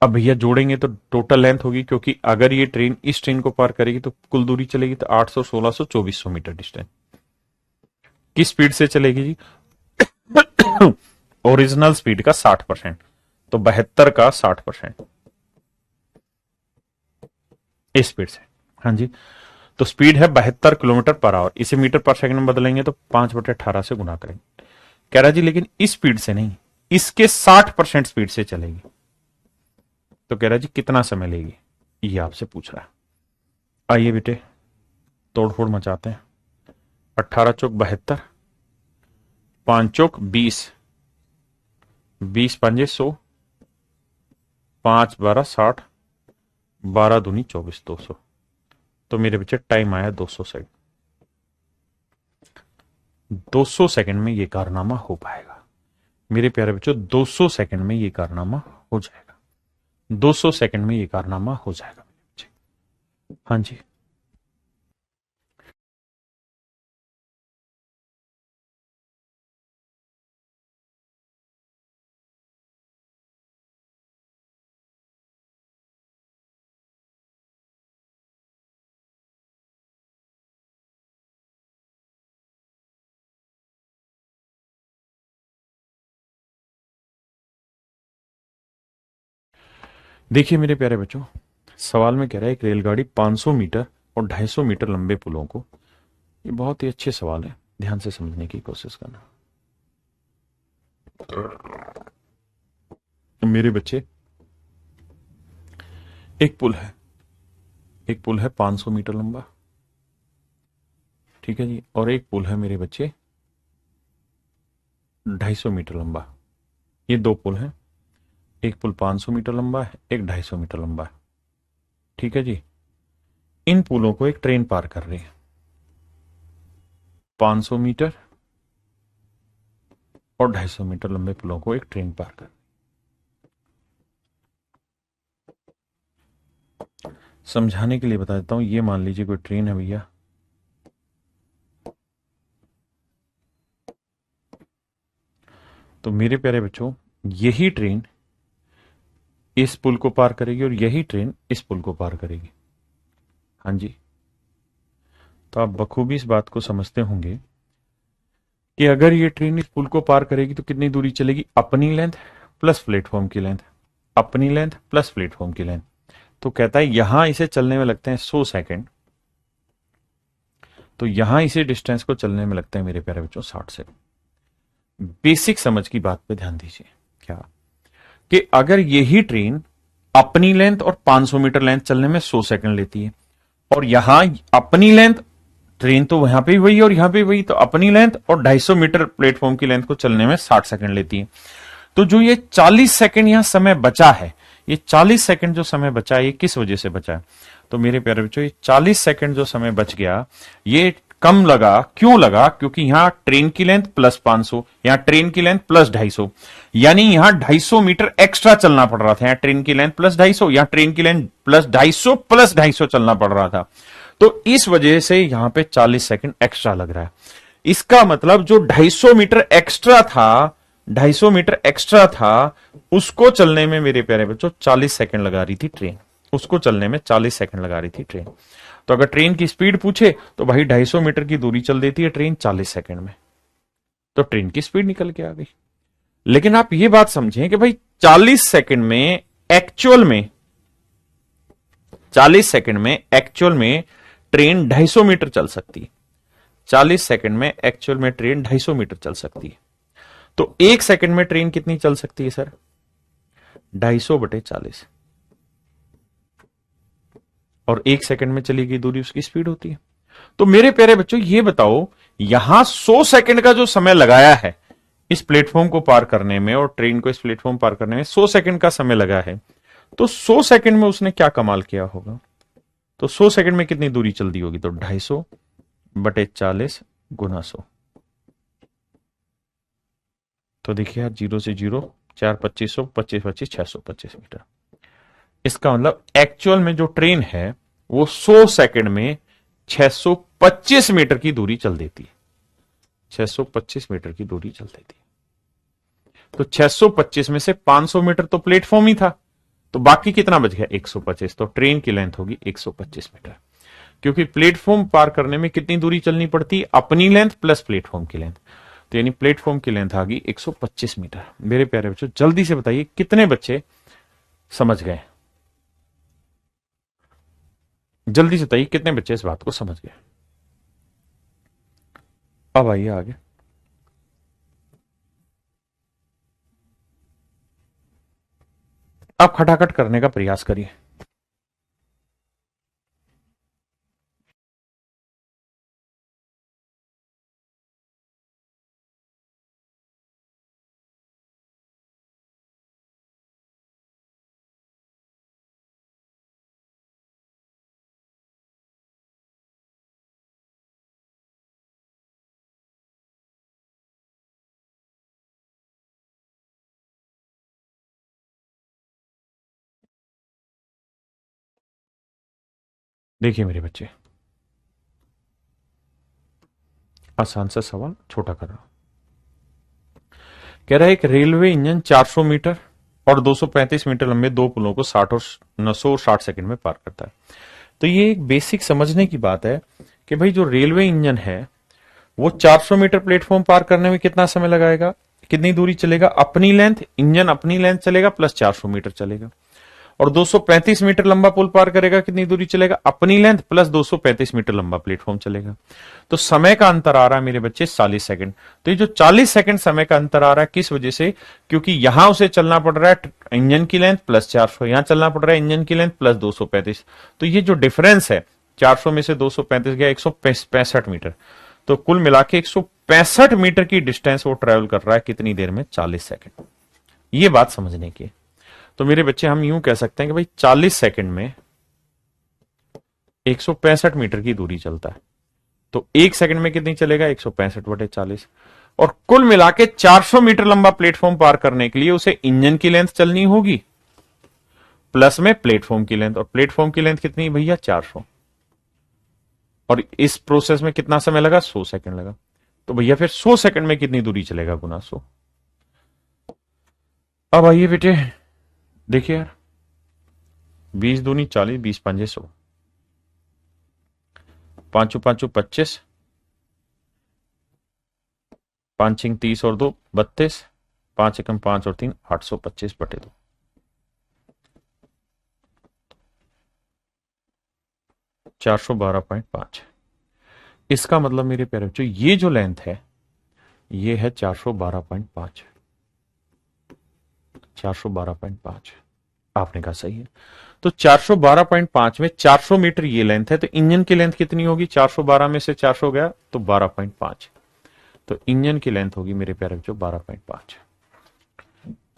अब भैया जोड़ेंगे तो टोटल लेंथ होगी, क्योंकि अगर ये ट्रेन इस ट्रेन को पार करेगी तो कुल दूरी चलेगी तो 800, 1600, 2400 मीटर डिस्टेंस। किस स्पीड से चलेगी जी? ओरिजिनल स्पीड का 60%, तो 72 का 60% इस स्पीड से। हाँ जी, तो स्पीड है 72 किलोमीटर पर आवर। इसे मीटर पर सेकंड में बदलेंगे तो 5/18 से गुना करेंगे। कह रहा जी लेकिन इस स्पीड से नहीं, इसके 60% स्पीड से चलेगी। तो कह रहा जी कितना समय लेगी, ये आपसे पूछ रहा है। आइए बेटे तोड़फोड़ मचाते हैं। 18 चौक 72, 5 चौक 20, 20 5 100, 5 12 60, 12 दूनी 24, 200। तो मेरे बच्चे टाइम आया 200 सेकंड। 200 सेकंड में ये कारनामा हो पाएगा मेरे प्यारे बच्चों, 200 सेकंड में ये कारनामा हो जाएगा। 200 सेकंड में ये कारनामा हो जाएगा मेरे बच्चे। हाँ जी, देखिए मेरे प्यारे बच्चों, सवाल में कह रहा है एक रेलगाड़ी 500 मीटर और 250 मीटर लंबे पुलों को, ये बहुत ही अच्छे सवाल है, ध्यान से समझने की कोशिश करना मेरे बच्चे। एक पुल है, एक पुल है 500 मीटर लंबा, ठीक है जी, और एक पुल है मेरे बच्चे 250 मीटर लंबा। ये दो पुल हैं, एक पुल 500 मीटर लंबा है, एक 250 मीटर लंबा है। ठीक है जी। इन पुलों को एक ट्रेन पार कर रही है, 500 मीटर और 250 मीटर लंबे पुलों को एक ट्रेन पार कर। समझाने के लिए बता देता हूं, ये मान लीजिए कोई ट्रेन है भैया, तो मेरे प्यारे बच्चों यही ट्रेन इस पुल को पार करेगी और यही ट्रेन इस पुल को पार करेगी। हाँ जी, तो आप बखूबी इस बात को समझते होंगे कि अगर ये ट्रेन इस पुल को पार करेगी तो कितनी दूरी चलेगी? अपनी लेंथ प्लस प्लेटफॉर्म की लेंथ, अपनी लेंथ प्लस प्लेटफॉर्म की लेंथ। तो कहता है यहां इसे चलने में लगते हैं 100 सेकंड, तो यहां इसी डिस्टेंस को चलने में लगता है मेरे प्यारे बच्चों 60 सेकंड। बेसिक समझ की बात पे ध्यान दीजिए, क्या कि अगर यही ट्रेन अपनी लेंथ और 500 मीटर लेंथ चलने में 100 सेकंड लेती है, और यहां अपनी लेंथ ट्रेन तो वहां पे वही और यहां पे वही, तो अपनी लेंथ और 250 मीटर प्लेटफॉर्म की लेंथ को चलने में 60 सेकंड लेती है, तो जो ये 40 सेकंड यहां समय बचा है, ये 40 सेकंड जो समय बचा है ये किस वजह से बचा है? तो मेरे प्यारे बच्चों, ये 40 सेकंड जो समय बच गया ये कम लगा, क्यों लगा? क्योंकि यहां ट्रेन की लेंथ प्लस 500, यहां ट्रेन की लेंथ प्लस 250, यानी यहां 250 मीटर एक्स्ट्रा चलना पड़ रहा था। यहां ट्रेन की लेंथ प्लस 250, यहां ट्रेन की लेंथ प्लस 250 चलना पड़ रहा था। तो इस वजह से यहां पे 40 सेकंड एक्स्ट्रा लग रहा है। इसका मतलब जो 250 मीटर एक्स्ट्रा था, 250 मीटर एक्स्ट्रा था, उसको चलने में मेरे प्यारे बच्चों 40 सेकंड लगा रही थी ट्रेन, उसको चलने में 40 सेकंड लगा रही थी ट्रेन। तो अगर ट्रेन की स्पीड पूछे तो भाई 250 मीटर की दूरी चल देती है ट्रेन 40 सेकंड में, तो ट्रेन की स्पीड निकल के आ गई। लेकिन आप ये बात समझें कि भाई 40 सेकंड में एक्चुअल में 40 सेकंड में एक्चुअल में ट्रेन 250 मीटर चल सकती है। 40 सेकंड में एक्चुअल में ट्रेन 250 मीटर चल सकती है। तो एक सेकंड में ट्रेन कितनी चल सकती है सर? 250/40, और एक सेकंड में चली गई दूरी उसकी स्पीड होती है। तो मेरे प्यारे बच्चों ये बताओ, यहां 100 सेकंड का जो समय लगाया है इस प्लेटफॉर्म को पार करने में, और ट्रेन को इस प्लेटफॉर्म पार करने में 100 सेकंड का समय लगा है, तो 100 सेकंड में उसने क्या कमाल किया होगा? तो 100 सेकंड में कितनी दूरी चल दी होगी? तो 250/40 गुना 100। तो देखिए यार, 0 से 0, 4 2500, 25 25 625 मीटर। इसका मतलब एक्चुअल में जो ट्रेन है वो 100 सेकंड में 625 मीटर की दूरी चल देती है। 625 मीटर की दूरी चल देती है। तो 625 में से 500 मीटर तो प्लेटफॉर्म ही था, तो बाकी कितना बच गया? 125। तो ट्रेन की लेंथ होगी 125 मीटर, क्योंकि प्लेटफॉर्म पार करने में कितनी दूरी चलनी पड़ती? अपनी लेंथ प्लस प्लेटफॉर्म की लेंथ। तो यानी प्लेटफॉर्म की लेंथ आ गई 125 मीटर। मेरे प्यारे बच्चों, जल्दी से बताइए कितने बच्चे समझ गए? जल्दी से बताइए कितने बच्चे इस बात को समझ गए? अब आइए आगे। अब खटाखट करने का प्रयास करिए। देखिए मेरे बच्चे, आसान सा सवाल छोटा कर रहा हूं। कह रहा है एक रेलवे इंजन 400 मीटर और 235 मीटर लंबे दो पुलों को 60 और 960 सेकंड में पार करता है। तो ये एक बेसिक समझने की बात है कि भाई जो रेलवे इंजन है वो 400 मीटर प्लेटफॉर्म पार करने में कितना समय लगाएगा, कितनी दूरी चलेगा? अपनी लेंथ, इंजन अपनी लेंथ चलेगा प्लस 400 मीटर चलेगा, और 235 मीटर लंबा पुल पार करेगा, कितनी दूरी चलेगा? अपनी लेंथ प्लस 235 मीटर लंबा प्लेटफॉर्म चलेगा। तो समय का अंतर आ रहा है मेरे बच्चे 40 सेकंड। तो ये जो 40 सेकंड समय का अंतर आ रहा है किस वजह से? क्योंकि यहां उसे चलना पड़ रहा है इंजन की लेंथ प्लस 400, यहां चलना पड़ रहा है इंजन की लेंथ प्लस 235। तो ये जो डिफरेंस है 400 में से 235 गया 165 मीटर, तो कुल मिला के 165 मीटर की डिस्टेंस वो ट्रेवल कर रहा है कितनी देर में? 40 सेकंड। ये बात समझने की। तो मेरे बच्चे हम यूं कह सकते हैं कि भाई 40 सेकंड में 165 मीटर की दूरी चलता है, तो एक सेकंड में कितनी चलेगा? 165/40। और कुल मिला के 400 मीटर लंबा प्लेटफॉर्म पार करने के लिए उसे इंजन की लेंथ चलनी होगी प्लस में प्लेटफॉर्म की लेंथ, और प्लेटफॉर्म की लेंथ कितनी भैया? 400। और इस प्रोसेस में कितना समय लगा? 100 सेकंड लगा। तो भैया फिर 100 सेकंड में कितनी दूरी चलेगा? गुना 100। अब आइए बेटे, देखिए यार, 20 दूनी 40, 20 पंजे 100, पांचों पांचों 25, 5 छिंग 30 और 2 32, 5 एकम 5 और 3 825/2। 412.5। इसका मतलब मेरे प्यारे बच्चों ये जो लेंथ है ये है 412.5, 412.5। आपने कहा सही है। तो 412.5 में 400 मीटर ये लेंथ है, तो इंजन की लेंथ कितनी होगी? 412 में से 400 गया तो 12.5। तो इंजन की लेंथ होगी मेरे प्यारे बच्चों 12.5।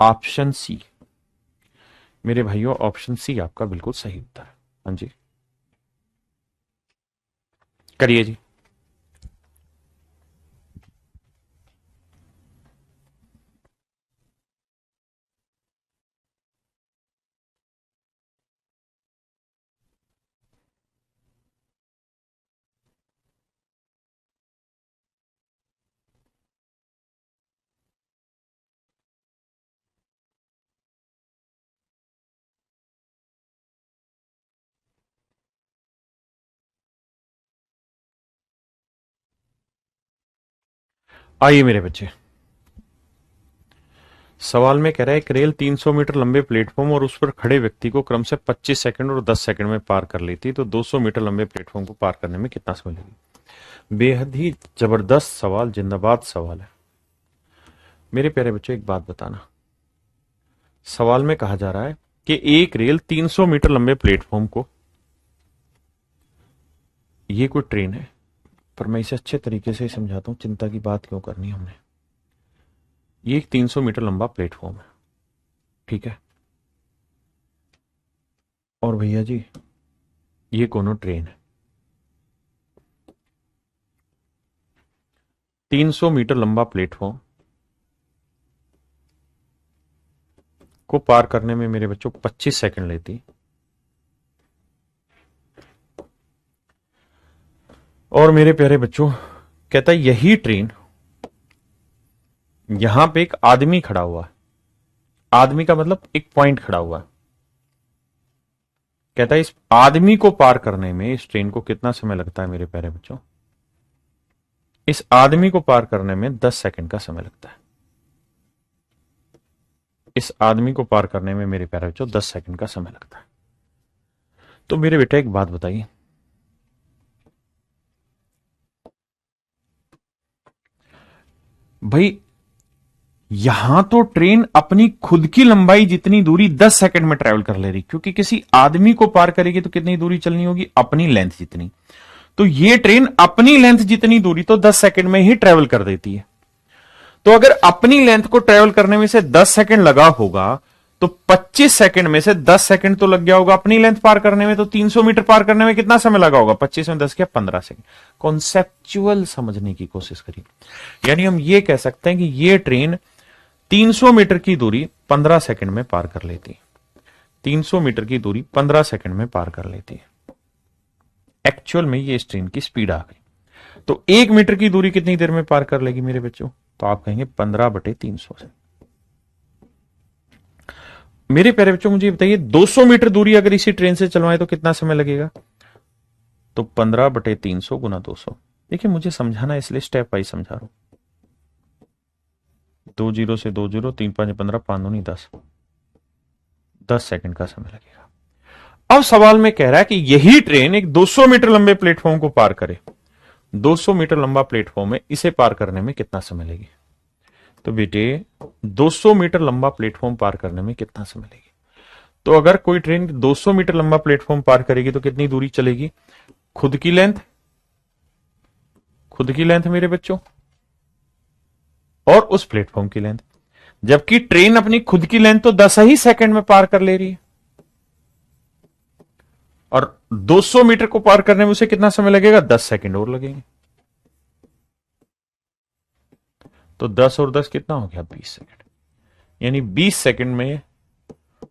ऑप्शन सी मेरे भाइयों, ऑप्शन सी आपका बिल्कुल सही उत्तर है। हाँ जी, करिए जी। आइए मेरे बच्चे, सवाल में कह रहा है एक रेल 300 मीटर लंबे प्लेटफॉर्म और उस पर खड़े व्यक्ति को क्रम से 25 सेकंड और 10 सेकंड में पार कर लेती, तो 200 मीटर लंबे प्लेटफॉर्म को पार करने में कितना समय लगेगा? बेहद ही जबरदस्त सवाल, जिंदाबाद सवाल है। मेरे प्यारे बच्चों एक बात बताना, सवाल में कहा जा रहा है कि एक रेल 300 मीटर लंबे प्लेटफॉर्म को, ये कोई ट्रेन है, पर मैं इसे अच्छे तरीके से समझाता हूं, चिंता की बात क्यों करनी हमने। ये एक 300 मीटर लंबा प्लेटफॉर्म है, ठीक है, और भैया जी ये कोनो ट्रेन है। 300 मीटर लंबा प्लेटफॉर्म को पार करने में मेरे बच्चों 25 सेकंड लेती, और मेरे प्यारे बच्चों कहता है यही ट्रेन, यहां पे एक आदमी खड़ा हुआ है, आदमी का मतलब एक पॉइंट खड़ा हुआ है, कहता है इस आदमी को पार करने में इस ट्रेन को कितना समय लगता है मेरे प्यारे बच्चों? इस आदमी को पार करने में 10 सेकंड का समय लगता है। इस आदमी को पार करने में मेरे प्यारे बच्चों 10 सेकंड का समय लगता है। तो मेरे बेटा एक बात बताइए, भाई यहां तो ट्रेन अपनी खुद की लंबाई जितनी दूरी 10 सेकंड में ट्रेवल कर ले रही, क्योंकि किसी आदमी को पार करेगी तो कितनी दूरी चलनी होगी? अपनी लेंथ जितनी। तो ये ट्रेन अपनी लेंथ जितनी दूरी तो 10 सेकंड में ही ट्रेवल कर देती है। तो अगर अपनी लेंथ को ट्रेवल करने में से 10 सेकंड लगा होगा, तो 25 सेकंड में से 10 सेकंड तो लग गया होगा अपनी लेंथ पार करने में, तो 300 मीटर पार करने में कितना समय लगा होगा? 25 में 10 क्या 15 सेकंड। कॉन्सेप्चुअल समझने की कोशिश करिए। यानी हम ये कह सकते हैं कि ये ट्रेन 300 मीटर की दूरी 15 सेकंड में पार कर लेती, 300 मीटर की दूरी 15 सेकंड में पार कर लेती है। एक्चुअल में ये इस ट्रेन की स्पीड आ गई। तो 1 मीटर की दूरी कितनी देर में पार कर लेगी मेरे बच्चों? तो आप कहेंगे 15/300 से। मेरे प्यारे बच्चों मुझे बताइए 200 मीटर दूरी अगर इसी ट्रेन से चलवाएं तो कितना समय लगेगा? तो 15/300 गुना 200। देखिए मुझे समझाना इसलिए स्टेप वाइज समझा रहा हूं। 2 जीरो से 2 जीरो, 3 5 15, 5 दूनी 10, 10 सेकंड का समय लगेगा। अब सवाल में कह रहा है कि यही ट्रेन एक 200 मीटर लंबे प्लेटफॉर्म को पार करे, 200 मीटर लंबा प्लेटफॉर्म है, इसे पार करने में कितना समय लगेगा? तो बेटे 200 मीटर लंबा प्लेटफॉर्म पार करने में कितना समय लगेगा? तो अगर कोई ट्रेन 200 मीटर लंबा प्लेटफॉर्म पार करेगी तो कितनी दूरी चलेगी? खुद की लेंथ, खुद की लेंथ मेरे बच्चों, और उस प्लेटफॉर्म की लेंथ। जबकि ट्रेन अपनी खुद की लेंथ तो 10 ही सेकंड में पार कर ले रही है, और 200 मीटर को पार करने में उसे कितना समय लगेगा? 10 सेकंड और लगेंगे। तो 10 और 10 कितना हो गया? 20 सेकंड। यानी 20 सेकंड में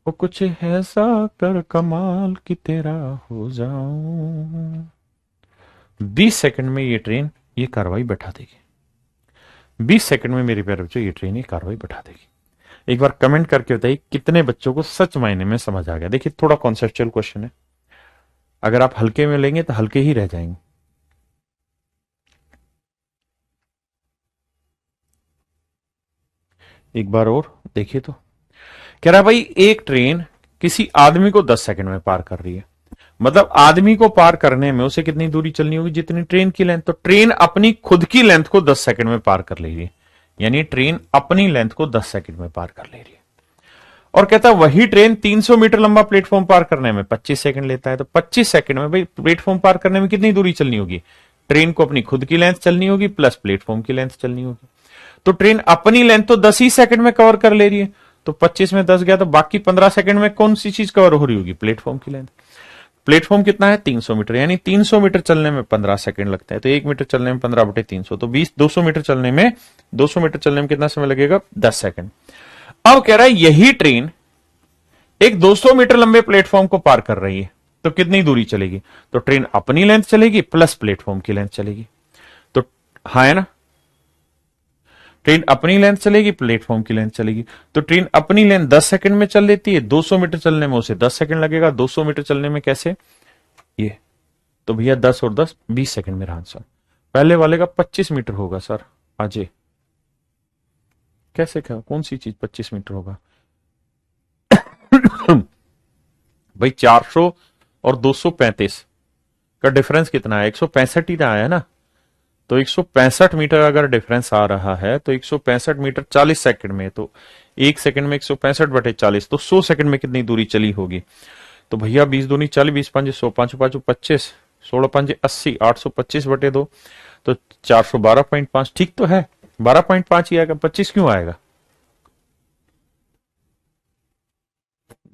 वो कुछ ऐसा कर कमाल कि तेरा हो जाऊं, 20 सेकंड में ये ट्रेन ये कार्रवाई बैठा देगी। 20 सेकंड में मेरे प्यारे बच्चों ये ट्रेन ये कार्रवाई बैठा देगी। एक बार कमेंट करके बताइए कितने बच्चों को सच मायने में समझ आ गया। देखिए थोड़ा कॉन्सेप्चुअल क्वेश्चन है, अगर आप हल्के में लेंगे तो हल्के ही रह जाएंगे। एक बार और देखिए, तो कह रहा भाई एक ट्रेन किसी आदमी को 10 सेकंड में पार कर रही है, मतलब आदमी को पार करने में उसे कितनी दूरी चलनी होगी, जितनी ट्रेन की लेंथ। तो ट्रेन अपनी खुद की लेंथ को 10 सेकंड में पार कर ले रही है, यानी ट्रेन अपनी लेंथ को 10 सेकंड में पार कर ले रही है। और कहता है वही ट्रेन 300 मीटर लंबा प्लेटफॉर्म पार करने में 25 सेकंड लेता है। तो 25 सेकंड में भाई प्लेटफॉर्म पार करने में कितनी दूरी चलनी होगी, ट्रेन को अपनी खुद की लेंथ चलनी होगी प्लस प्लेटफॉर्म की लेंथ चलनी होगी। तो ट्रेन अपनी लेंथ तो 10 ही सेकंड में कवर कर ले रही है, तो 25 में 10 गया, तो बाकी 15 सेकंड में कौन सी चीज कवर हो रही होगी, प्लेटफॉर्म की लेंथ। प्लेटफॉर्म कितना है 300 मीटर, यानी 300 मीटर चलने में 15 सेकंड लगता है, तो 1 मीटर चलने में 15/300, तो 200 मीटर चलने में 200 मीटर चलने में कितना समय लगेगा, 10 सेकंड। अब कह रहा है यही ट्रेन एक 200 मीटर लंबे प्लेटफॉर्म को पार कर रही है, तो कितनी दूरी चलेगी, तो ट्रेन अपनी लेंथ चलेगी प्लस प्लेटफॉर्म की लेंथ चलेगी। तो हाँ है ना, ट्रेन अपनी लेंथ चलेगी प्लेटफॉर्म की लेंथ चलेगी। तो ट्रेन अपनी लेंथ 10 सेकंड में चल लेती है, 200 मीटर चलने में उसे 10 सेकंड लगेगा। 200 मीटर चलने में कैसे, ये तो भैया 10 और 10 20 सेकंड मेरा आंसर। पहले वाले का 25 मीटर होगा सर अजय, कैसे क्या, कौन सी चीज 25 मीटर होगा भाई 400 और 235 का डिफरेंस कितना है, 165 ही आया है ना। तो 165 मीटर अगर डिफरेंस आ रहा है तो 165 मीटर 40 सेकंड में, तो 1 सेकंड में 165/40, तो 100 सेकंड में कितनी दूरी चली होगी। तो भैया 20 दूनी 40, 20 5 100, 5 5 25, 16 5 80, 825/2, तो 412.5। ठीक तो है, 12.5 ही आएगा, 25 क्यों आएगा,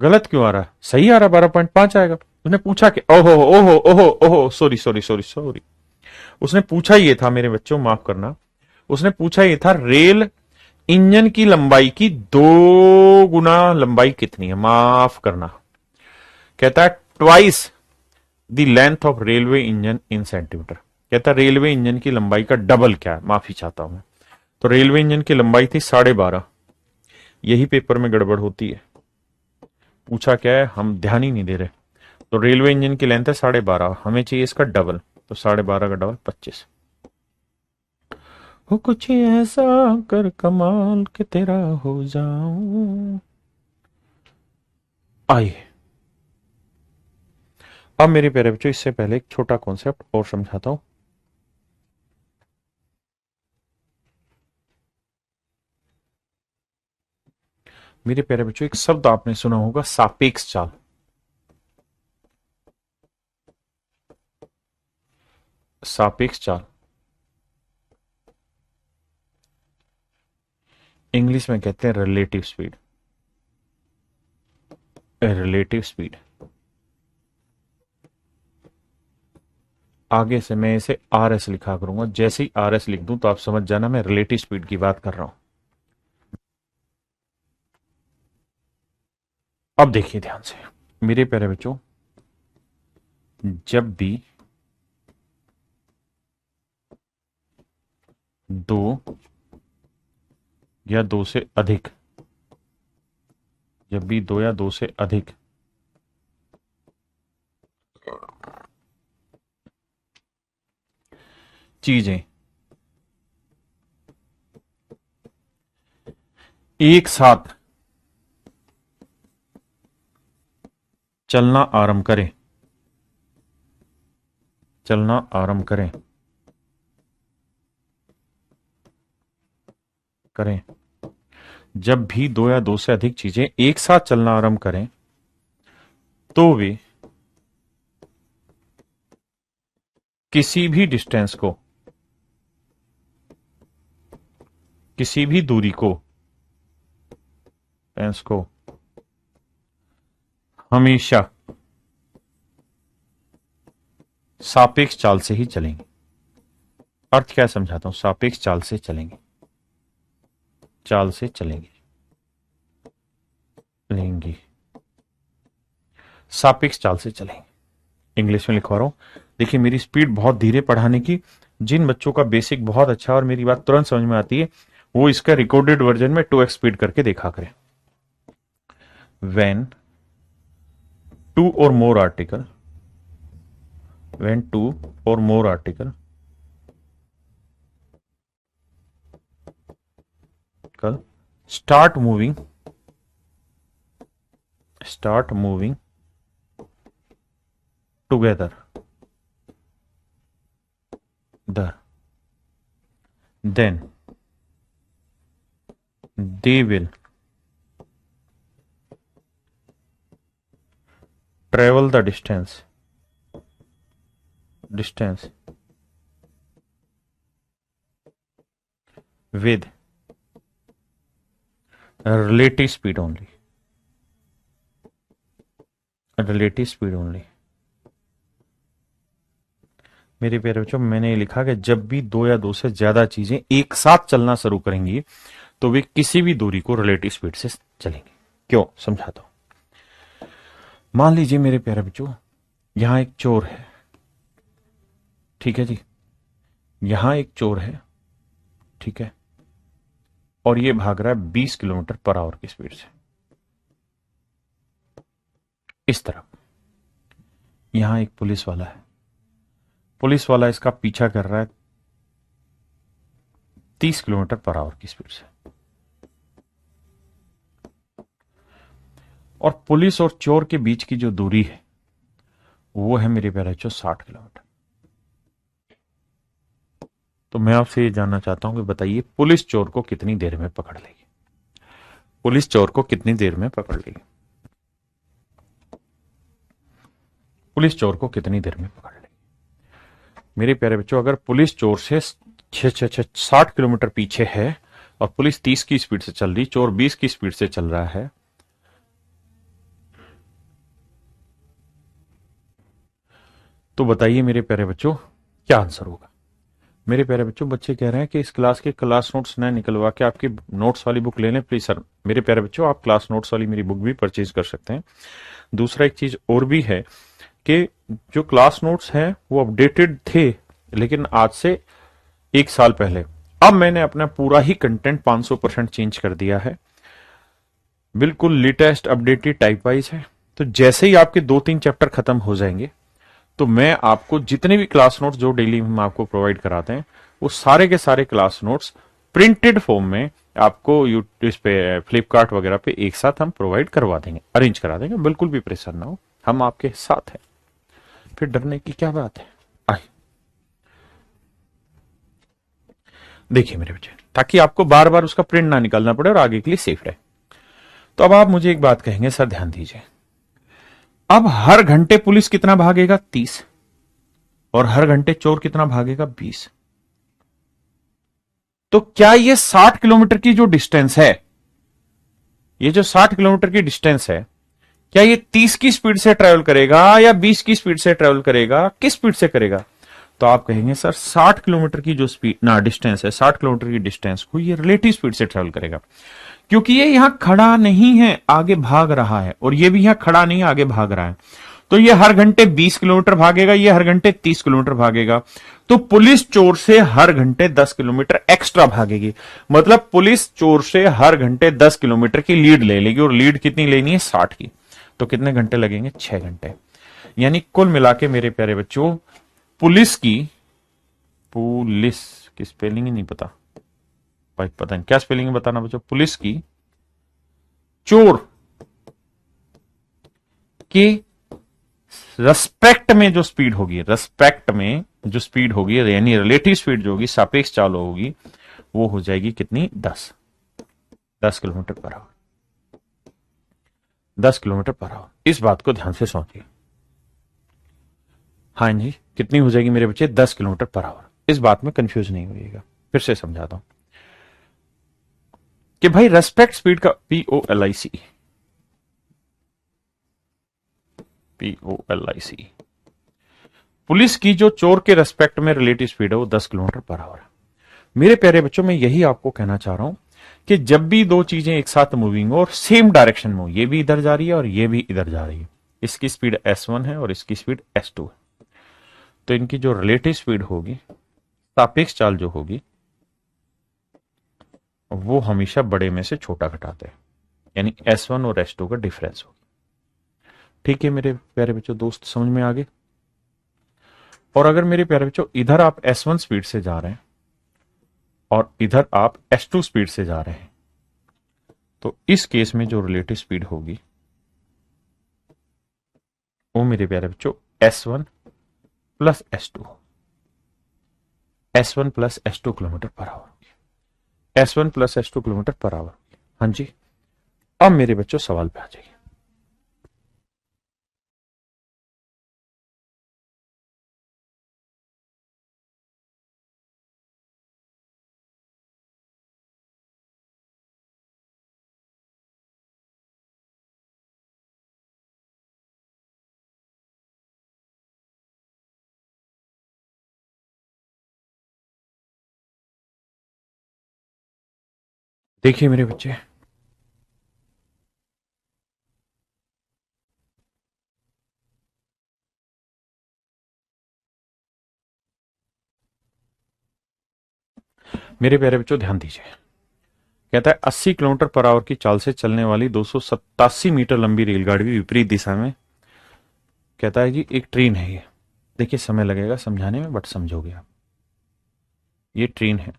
गलत क्यों आ रहा है, सही आ रहा है, 12.5 आएगा। उसने पूछा कि ओहो ओहो ओहो ओहो, सॉरी सॉरी सॉरी सॉरी, उसने पूछा ये था मेरे बच्चों, माफ करना, उसने पूछा ये था रेल इंजन की लंबाई की 2 गुना लंबाई कितनी है, माफ करना। कहता है twice the length of railway engine in centimetre. कहता है रेलवे इंजन की लंबाई का डबल क्या है, माफी चाहता हूं मैं। तो रेलवे इंजन की लंबाई थी 12.5, यही पेपर में गड़बड़ होती है, पूछा क्या है हम ध्यान ही नहीं दे रहे। तो रेलवे इंजन की लेंथ है 12.5, हमें चाहिए इसका डबल, तो 12.5 का डबल 25। हो कुछ ऐसा कर कमाल के तेरा हो जाऊं। आइए अब मेरे प्यारे बच्चों, इससे पहले एक छोटा कॉन्सेप्ट और समझाता हूं। मेरे प्यारे बच्चों, एक शब्द आपने सुना होगा, सापेक्ष चाल। सापेक्ष चाल इंग्लिश में कहते हैं रिलेटिव स्पीड। रिलेटिव स्पीड, आगे से मैं इसे आर एस लिखा करूंगा, जैसे ही आर एस लिख दूं तो आप समझ जाना मैं रिलेटिव स्पीड की बात कर रहा हूं। अब देखिए ध्यान से मेरे प्यारे बच्चों, जब भी दो या दो से अधिक, जब भी दो या दो से अधिक चीजें एक साथ चलना आरंभ करें, चलना आरंभ करें करें जब भी दो या दो से अधिक चीजें एक साथ चलना आरंभ करें तो वे किसी भी डिस्टेंस को, किसी भी दूरी को, डिस्टेंस को हमेशा सापेक्ष चाल से ही चलेंगे। अर्थ क्या समझाता हूं, सापेक्ष चाल से चलेंगे, चाल से चलेंगे, लेंगे, सापेक्ष चाल से चलेंगे। इंग्लिश में लिखवा रहा हूं, देखिए मेरी स्पीड बहुत धीरे पढ़ाने की, जिन बच्चों का बेसिक बहुत अच्छा और मेरी बात तुरंत समझ में आती है वो इसका रिकॉर्डेड वर्जन में 2x स्पीड करके देखा करें। when two or more article, when two or more article start moving, start moving together then they will travel the distance with relative speed only. मेरे प्यारे बच्चों, मैंने लिखा कि जब भी दो या दो से ज्यादा चीजें एक साथ चलना शुरू करेंगी तो वे किसी भी दूरी को रिलेटिव स्पीड से चलेंगी। क्यों, समझाता हूं। मान लीजिए मेरे प्यारे बच्चों, यहां एक चोर है, ठीक है जी, यहां एक चोर है, ठीक है, और ये भाग रहा है 20 किलोमीटर पर आवर की स्पीड से इस तरफ। यहां एक पुलिस वाला है, पुलिस वाला इसका पीछा कर रहा है 30 किलोमीटर पर आवर की स्पीड से, और पुलिस और चोर के बीच की जो दूरी है वो है मेरे प्यारे बच्चों 60 किलोमीटर। तो मैं आपसे ये जानना चाहता हूं कि बताइए पुलिस चोर को कितनी देर में पकड़ लेगी? पुलिस चोर को कितनी देर में पकड़ लेगी? पुलिस चोर को कितनी देर में पकड़ लेगी? मेरे प्यारे बच्चों, अगर पुलिस चोर से 60 किलोमीटर पीछे है और पुलिस 30 की स्पीड से चल रही, चोर 20 की स्पीड से चल रहा है, तो बताइए मेरे प्यारे बच्चों क्या आंसर होगा? मेरे प्यारे बच्चों, बच्चे कह रहे हैं कि इस क्लास के क्लास नोट्स न निकलवा के आपकी नोट्स वाली बुक ले लें प्लीज सर। मेरे प्यारे बच्चों, आप क्लास नोट्स वाली मेरी बुक भी परचेज कर सकते हैं। दूसरा एक चीज और भी है कि जो क्लास नोट्स हैं वो अपडेटेड थे, लेकिन आज से 1 साल पहले। अब मैंने अपना पूरा ही कंटेंट 500% चेंज कर दिया है, बिल्कुल लेटेस्ट अपडेटेड टाइप वाइज है। तो जैसे ही आपके 2-3 चैप्टर खत्म हो जाएंगे तो मैं आपको जितने भी क्लास नोट्स जो डेली हम आपको प्रोवाइड कराते हैं वो सारे के सारे क्लास नोट्स प्रिंटेड फॉर्म में आपको इस पे फ्लिपकार्ट वगैरह पे एक साथ हम प्रोवाइड करवा देंगे, अरेंज करा देंगे। बिल्कुल भी परेशान ना हो, हम आपके साथ हैं, फिर डरने की क्या बात है। आइए देखिए मेरे बच्चे, ताकि आपको बार बार उसका प्रिंट ना निकालना पड़े और आगे के लिए सेफ रहे। तो अब आप मुझे एक बात कहेंगे, सर ध्यान दीजिए, अब हर घंटे पुलिस कितना भागेगा? 30, और हर घंटे चोर कितना भागेगा? 20। तो क्या ये 60 किलोमीटर की जो डिस्टेंस है, ये जो 60 किलोमीटर की डिस्टेंस है, क्या ये 30 की स्पीड से ट्रेवल करेगा या 20 की स्पीड से ट्रेवल करेगा? किस स्पीड से करेगा? तो आप कहेंगे सर 60 किलोमीटर की जो स्पीड ना डिस्टेंस है, 60 किलोमीटर की डिस्टेंस को ये रिलेटिव स्पीड से ट्रेवल करेगा, क्योंकि ये यहां खड़ा नहीं है, आगे भाग रहा है, और ये भी यहां खड़ा नहीं, आगे भाग रहा है। तो ये हर घंटे 20 किलोमीटर भागेगा, ये हर घंटे 30 किलोमीटर भागेगा। तो पुलिस चोर से हर घंटे 10 किलोमीटर एक्स्ट्रा भागेगी, मतलब पुलिस चोर से हर घंटे 10 किलोमीटर की लीड ले लेगी, और लीड कितनी लेनी है? 60 की। तो कितने घंटे लगेंगे? 6 घंटे। यानी कुल मिला के मेरे प्यारे बच्चों, पुलिस की स्पेलिंग ही नहीं पता भाई, पता नहीं क्या स्पेलिंग बताना बच्चों। पुलिस की चोर के रेस्पेक्ट में जो स्पीड होगी, यानी रिलेटिव स्पीड जो होगी, सापेक्ष चाल होगी, वो हो जाएगी कितनी? 10 kilometre per hour. 10 kilometre per hour. इस बात को ध्यान से सोचिए। हाँ जी, कितनी हो जाएगी मेरे बच्चे? 10 किलोमीटर पर आवर। इस बात में कंफ्यूज नहीं होइएगा, फिर से समझाता हूं कि भाई रेस्पेक्ट स्पीड का POLIC, पुलिस की जो चोर के रेस्पेक्ट में रिलेटिव स्पीड है वो 10 किलोमीटर पर आवर है। मेरे प्यारे बच्चों, मैं यही आपको कहना चाह रहा हूं कि जब भी दो चीजें एक साथ मूविंग हो और सेम डायरेक्शन में हो, ये भी इधर जा रही है और ये भी इधर जा रही है, इसकी स्पीड S1 है और इसकी स्पीड S2 है, तो इनकी जो रिलेटिव स्पीड होगी, सापेक्ष चाल जो होगी, वो हमेशा बड़े में से छोटा घटाते हैं, यानी S1 और S2 का डिफरेंस होगी। ठीक है मेरे प्यारे बच्चों, दोस्त समझ में आ गए? और अगर मेरे प्यारे बच्चों इधर आप S1 स्पीड से जा रहे हैं और इधर आप S2 स्पीड से जा रहे हैं, तो इस केस में जो रिलेटिव स्पीड होगी वो मेरे प्यारे बच्चों S1 plus S2, S1 plus S2 kilometre per hour, S1 plus S2 kilometre per hour. हाँ जी, अब मेरे बच्चों सवाल पे आ जाइए। देखिए मेरे बच्चे, मेरे प्यारे बच्चों ध्यान दीजिए। कहता है 80 किलोमीटर पर आवर की चाल से चलने वाली 287 मीटर लंबी रेलगाड़ी विपरीत दिशा में, कहता है जी एक ट्रेन है ये। देखिए समय लगेगा समझाने में, बट समझोगे आप। ये ट्रेन है,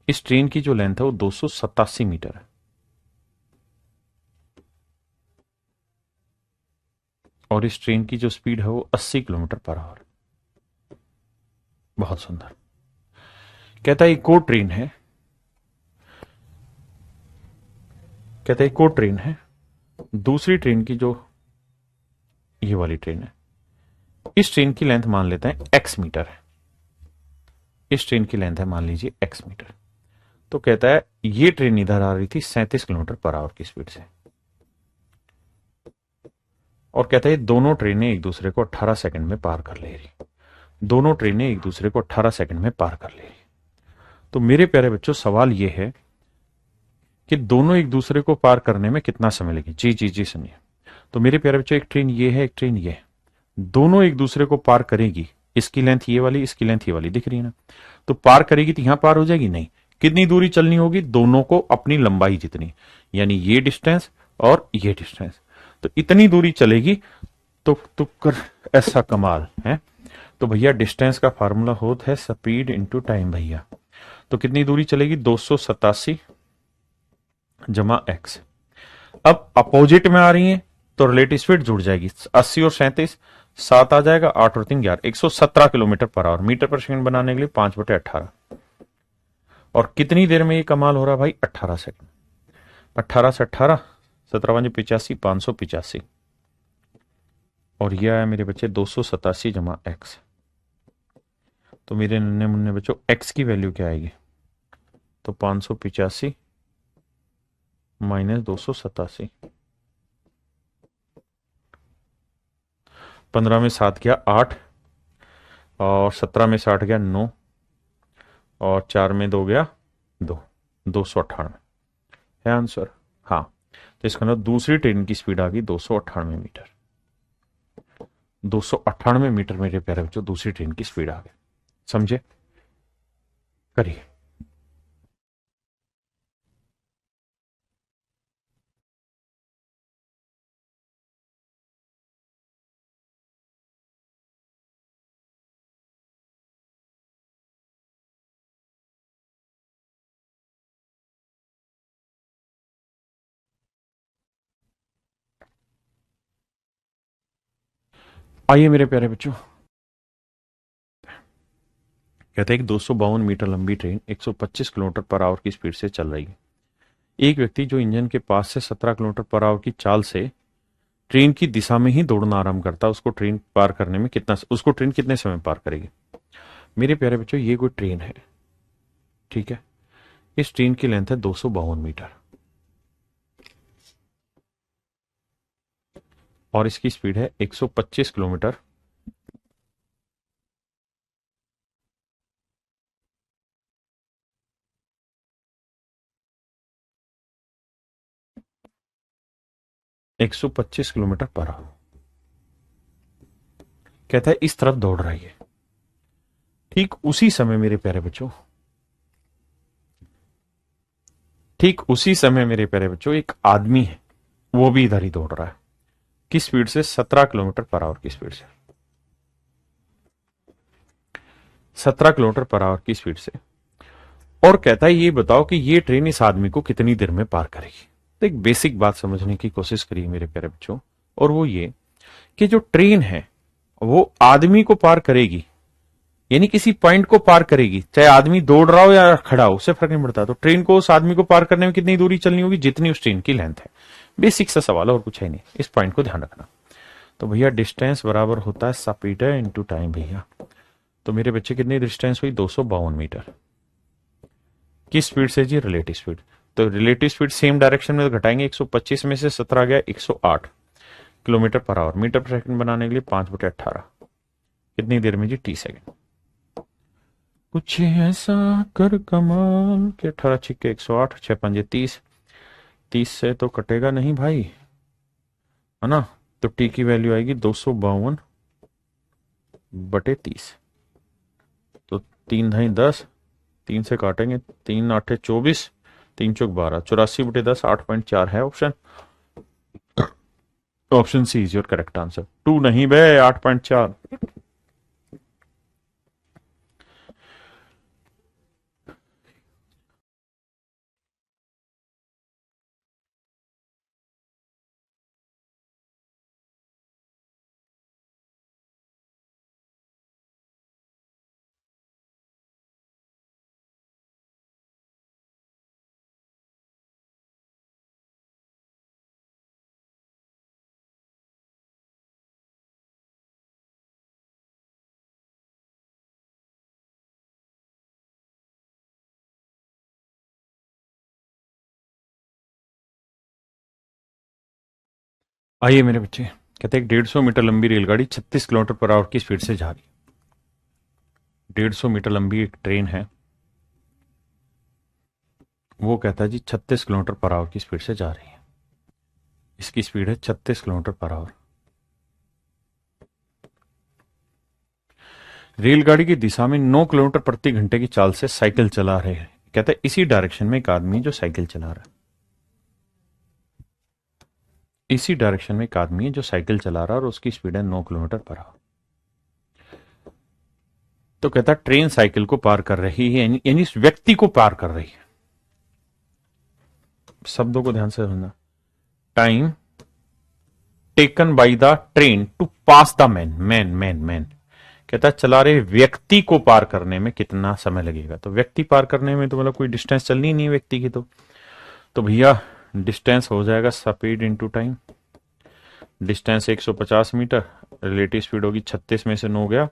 इस ट्रेन की जो लेंथ है वो 287 मीटर है, और इस ट्रेन की जो स्पीड है वो 80 किलोमीटर पर आवर। बहुत सुंदर। कहता है एक और ट्रेन है, कहता है एक और ट्रेन है, दूसरी ट्रेन की जो ये वाली ट्रेन है, इस ट्रेन की लेंथ मान लेते हैं x मीटर है, इस ट्रेन की लेंथ है मान लीजिए x मीटर। तो कहता है ये ट्रेन इधर आ रही थी 37 किलोमीटर पर आवर की स्पीड से, और कहता है दोनों ट्रेनें एक दूसरे को 18 सेकंड में पार कर ले रही, दोनों ट्रेनें एक दूसरे को 18 सेकंड में पार कर ले रही। तो मेरे प्यारे बच्चों सवाल यह है कि दोनों एक दूसरे को पार करने में कितना समय लगे। जी जी जी सुनिए। तो मेरे प्यारे बच्चों एक ट्रेन ये है, एक ट्रेन ये है, दोनों एक दूसरे को पार करेगी। इसकी लेंथ ये वाली, इसकी लेंथ ये वाली, दिख रही है ना। तो पार करेगी तो यहां पार हो जाएगी नहीं। कितनी दूरी चलनी होगी, दोनों को अपनी लंबाई जितनी, यानी ये डिस्टेंस और ये डिस्टेंस, तो इतनी दूरी चलेगी। तो कर ऐसा कमाल है। तो भैया डिस्टेंस का फार्मूला होता है स्पीड इंटू टाइम भैया। तो कितनी दूरी चलेगी, 287 जमा एक्स। अब अपोजिट में आ रही है तो रिलेटिव स्पीड जुड़ जाएगी, 80 और 37, 7 आ जाएगा, 8 और 3 11, 117 किलोमीटर पर आवर। मीटर पर सेकंड बनाने के लिए 5/18, और कितनी देर में ये कमाल हो रहा भाई, 18 सेकंड। 18 से 18, 17 85, 585, और यह आया मेरे बच्चे 287 जमा एक्स। तो मेरे नन्हे मुन्ने बच्चों एक्स की वैल्यू क्या आएगी, तो 585 माइनस 287, 15 में 7 गया 8, और 17 में 60 गया 9, और 4 में 2 गया 2, 298 है आंसर। हाँ, तो इसका मतलब दूसरी ट्रेन की स्पीड आ गई 298 मीटर। 298 मीटर मेरे प्यारे बच्चों दूसरी ट्रेन की स्पीड आ गई। समझे, करिए। आइए मेरे प्यारे बच्चों, कहते हैं कि 252 मीटर लंबी ट्रेन 125 किलोमीटर पर आवर की स्पीड से चल रही है। एक व्यक्ति जो इंजन के पास से 17 किलोमीटर पर आवर की चाल से ट्रेन की दिशा में ही दौड़ना आरंभ करता है, उसको ट्रेन पार करने में कितना, उसको ट्रेन कितने समय पार करेगी। मेरे प्यारे बच्चों ये कोई ट्रेन है, ठीक है, इस ट्रेन की लेंथ है 252 मीटर, और इसकी स्पीड है 125 किलोमीटर। एक 125 किलोमीटर पर आवर। कहता है इस तरफ दौड़ रही है। ठीक उसी समय मेरे प्यारे बच्चों, ठीक उसी समय मेरे प्यारे बच्चों एक आदमी है, वो भी इधर ही दौड़ रहा है। किस स्पीड से, 17 किलोमीटर पर आवर की स्पीड से, 17 किलोमीटर पर आवर की स्पीड से। और कहता है ये बताओ कि ये ट्रेन इस आदमी को कितनी देर में पार करेगी। तो एक बेसिक बात समझने की कोशिश करिए मेरे प्यारे बच्चों, और वो ये कि जो ट्रेन है वो आदमी को पार करेगी, यानी किसी पॉइंट को पार करेगी, चाहे आदमी दौड़ रहा हो या खड़ा हो, उससे फर्क नहीं पड़ता। तो ट्रेन को उस आदमी को पार करने में कितनी दूरी चलनी होगी, जितनी उस ट्रेन की लेंथ है। बेसिक सा सवाल है और कुछ है नहीं, इस पॉइंट को ध्यान रखना। तो भैया डिस्टेंस बराबर होता है स्पीड इनटू टाइम भैया। तो मेरे बच्चे कितनी डिस्टेंस हुई, 252 मीटर। किस स्पीड से जी, रिलेटिव स्पीड। तो रिलेटिव स्पीड सेम डायरेक्शन में तो घटाएंगे, 125 में से 17 गया 108 किलोमीटर पर आवर। मीटर पर सेकंड बनाने के लिए 5/18, कितनी देर में जी, टी सेकंड। कुछ ऐसा कर कमाल के 18 छिक्के 108, 6 पंजे 30, 30 से तो कटेगा नहीं भाई, है ना। तो टी की वैल्यू आएगी 252/30। तो 3×10, 3 से काटेंगे, 3×8 = 24, 3×4 = 12, 84/10, 8.4 है option. Option C is your correct answer. 2 नहीं बे, 8.4। आइए मेरे बच्चे, कहते हैं 150 मीटर लंबी रेलगाड़ी 36 किलोमीटर पर आवर की स्पीड से जा रही है। 150 मीटर लंबी एक ट्रेन है, वो कहता है जी 36 किलोमीटर पर आवर की स्पीड से जा रही है। इसकी स्पीड है 36 किलोमीटर पर आवर। रेलगाड़ी की दिशा में 9 किलोमीटर प्रति घंटे की चाल से साइकिल चला रहे हैं। कहता है इसी डायरेक्शन में एक आदमी जो साइकिल चला रहा है, इसी डायरेक्शन में एक आदमी है जो साइकिल चला रहा है और उसकी स्पीड है 9 किलोमीटर पर आवर। तो कहता है ट्रेन साइकिल को पार कर रही है, यानी इस व्यक्ति को पार कर रही है। शब्दों को ध्यान से समझना। Time taken by the train to pass the man, man man man. कहता है चला रहे व्यक्ति को पार करने में कितना समय लगेगा। तो व्यक्ति पार करने में तो मतलब कोई डिस्टेंस चलनी नहीं है व्यक्ति की। तो भैया डिस्टेंस हो जाएगा speed into time. Distance 150 metre, relative speed होगी 36 में से 9 गया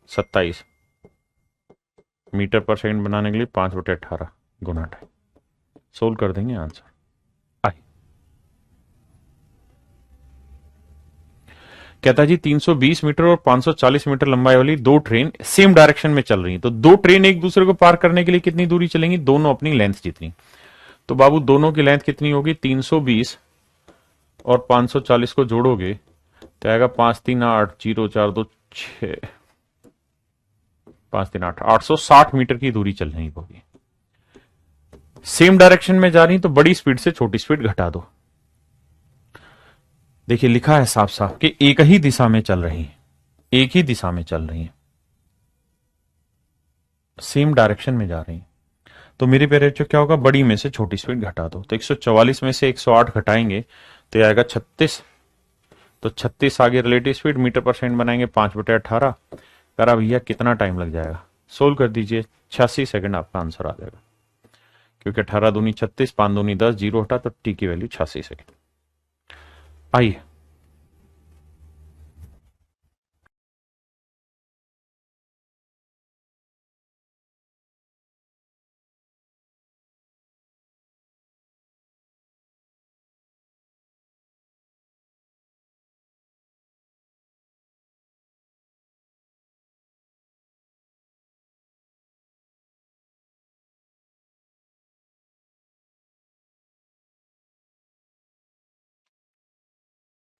27, मीटर पर सेकंड बनाने के लिए 5/18 गुना टाइम। सोल्व कर देंगे आंसर। कहता जी 320 मीटर और 540 मीटर लंबाई वाली दो ट्रेन सेम डायरेक्शन में चल रही हैं। तो दो ट्रेन एक दूसरे को पार करने के लिए कितनी दूरी चलेंगी, दोनों अपनी लेंथ जितनी। तो बाबू दोनों की लेंथ कितनी होगी, 320 और 540 को जोड़ोगे तो आएगा 5 3 8 0 4 2 6 5 3 8 860 मीटर की दूरी चल रही होगी। सेम डायरेक्शन में जा रही तो बड़ी स्पीड से छोटी स्पीड घटा दो। देखिए लिखा है साफ साफ कि एक ही दिशा में चल रही है, एक ही दिशा में चल रही है, सेम डायरेक्शन में जा रही है। तो मेरे प्यारे बच्चों क्या होगा, बड़ी में से छोटी स्पीड घटा दो। तो 144 में से 108 घटाएंगे तो आएगा 36। तो 36 आगे रिलेटिव स्पीड, मीटर पर सेकंड बनाएंगे 5/18। करा भैया कितना टाइम लग जाएगा, सोल्व कर दीजिए। 86 सेकंड आपका आंसर आ जाएगा, क्योंकि 18 दूनी 36, 5 दूनी 10, 0 हटा तो टी की वैल्यू 86 सेकंड। आइए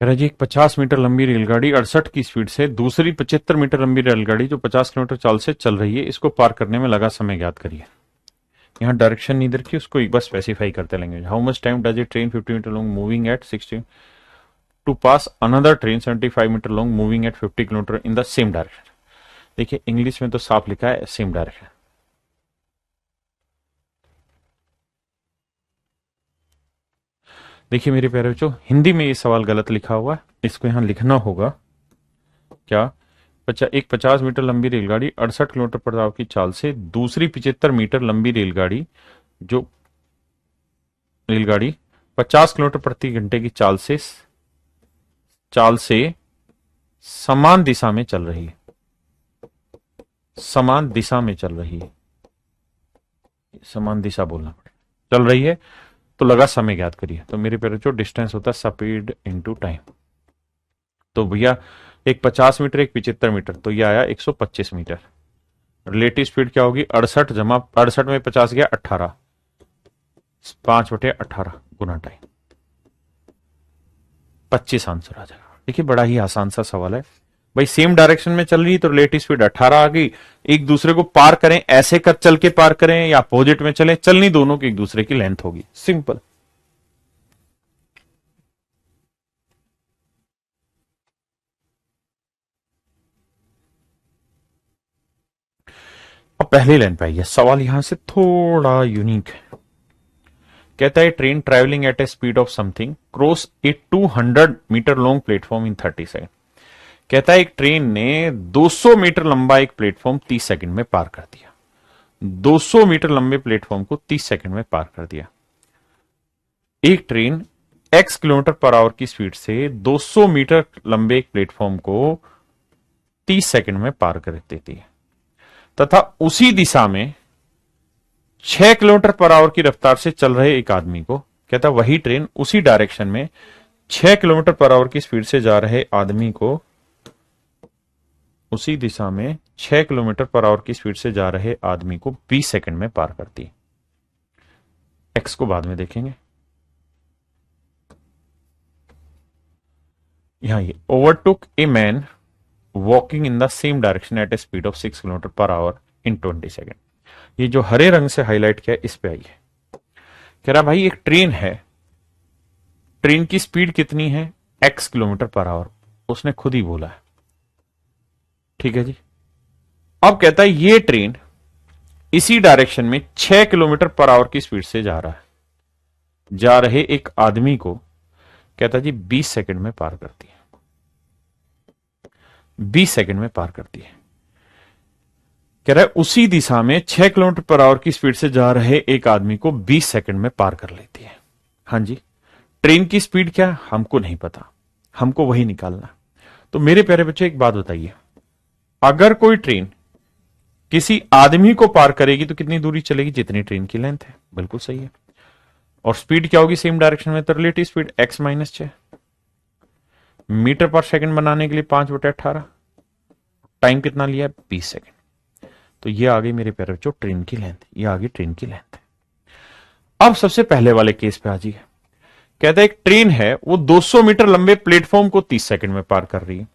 जी एक 50 मीटर लंबी रेलगाड़ी 68 की स्पीड से दूसरी 75 मीटर लंबी रेलगाड़ी जो 50 किलोमीटर चाल से चल रही है, इसको पार करने में लगा समय ज्ञात करिए। यहाँ डायरेक्शन नहीं दे रखी, उसको एक बार स्पेसिफाई करते language. How much time does a train 50 metre long moving at 60 to pass another train 75 metre long moving at 50 kilometre in the same direction. देखिए इंग्लिश में तो साफ लिखा है सेम डायरेक्शन। देखिए मेरे प्यारे बच्चों, हिंदी में ये सवाल गलत लिखा हुआ है, इसको यहां लिखना होगा क्या एक 50 मीटर लंबी रेलगाड़ी 68 किलोमीटर प्रति आवर की चाल से दूसरी 75 मीटर लंबी रेलगाड़ी जो रेलगाड़ी 50 किलोमीटर प्रति घंटे की चाल से समान दिशा में चल रही है, समान दिशा में चल रही है, समान दिशा बोलना पड़ेगा, चल रही है। तो लगा समय ज्ञात करिए। तो मेरे पे जो डिस्टेंस होता है स्पीड इनटू टाइम। तो भैया एक 50 मीटर एक 75 मीटर, तो ये आया 125 मीटर। रिलेटिव स्पीड क्या होगी? 68 जमा 68 में 50 गया 18, 5/18 गुना टाइम, 25 आंसर आ जाएगा। देखिए बड़ा ही आसान सा सवाल है भाई। सेम डायरेक्शन में चल रही तो रिलेटिव स्पीड 18 आ गई। एक दूसरे को पार करें, ऐसे कर चल के पार करें या अपोजिट में चलें, चलनी दोनों की एक दूसरे की लेंथ होगी, सिंपल। अब पहली लाइन पे आइए, सवाल यहां से थोड़ा यूनिक है। कहता है train travelling at a speed of something cross a 200 metre long platform in 30 second. कहता है एक ट्रेन ने 200 मीटर लंबा एक प्लेटफॉर्म 30 सेकंड में पार कर दिया। 200 मीटर लंबे प्लेटफॉर्म को 30 सेकंड में पार कर दिया। एक train x kilometre per hour की स्पीड से 200 मीटर लंबे एक प्लेटफॉर्म को 30 सेकंड में पार कर देती है तथा उसी दिशा में 6 किलोमीटर पर आवर की रफ्तार से चल रहे एक आदमी को, कहता वही ट्रेन उसी डायरेक्शन में 6 किलोमीटर पर आवर की स्पीड से जा रहे आदमी को, उसी दिशा में 6 किलोमीटर पर आवर की स्पीड से जा रहे आदमी को 20 सेकंड में पार करती है। एक्स को बाद में देखेंगे। यहां ये overtook a man walking in the same direction at a speed of 6 kilometre पर आवर इन 20 सेकंड। ये जो हरे रंग से हाईलाइट किया इस पे आइए। कह रहा भाई एक ट्रेन है, ट्रेन की स्पीड कितनी है? x किलोमीटर पर आवर, उसने खुद ही बोला है, ठीक है जी। अब कहता है ये ट्रेन इसी डायरेक्शन में 6 किलोमीटर पर आवर की स्पीड से जा रहा है, जा रहे एक आदमी को, कहता जी 20 सेकंड में पार करती है, 20 सेकंड में पार करती है। कह रहा है उसी दिशा में 6 किलोमीटर पर आवर की स्पीड से जा रहे एक आदमी को 20 सेकंड में पार कर लेती है। हां जी, ट्रेन की स्पीड क्या हमको नहीं पता, हमको वही निकालना। तो मेरे प्यारे बच्चे एक बात बताइए, अगर कोई ट्रेन किसी आदमी को पार करेगी तो कितनी दूरी चलेगी? जितनी ट्रेन की लेंथ है, बिल्कुल सही है। और स्पीड क्या होगी सेम डायरेक्शन में? तो relative speed x minus 6 metre पर सेकंड बनाने के लिए 5/18, टाइम कितना लिया? 20 सेकंड। तो ये आ गई मेरे प्यारे बच्चों ट्रेन की लेंथ, ये आ गई ट्रेन की लेंथ। अब सबसे पहले वाले केस पे आ जाइए। कहता है एक ट्रेन है वो 200 मीटर लंबे प्लेटफॉर्म को 30 सेकंड में पार कर रही है।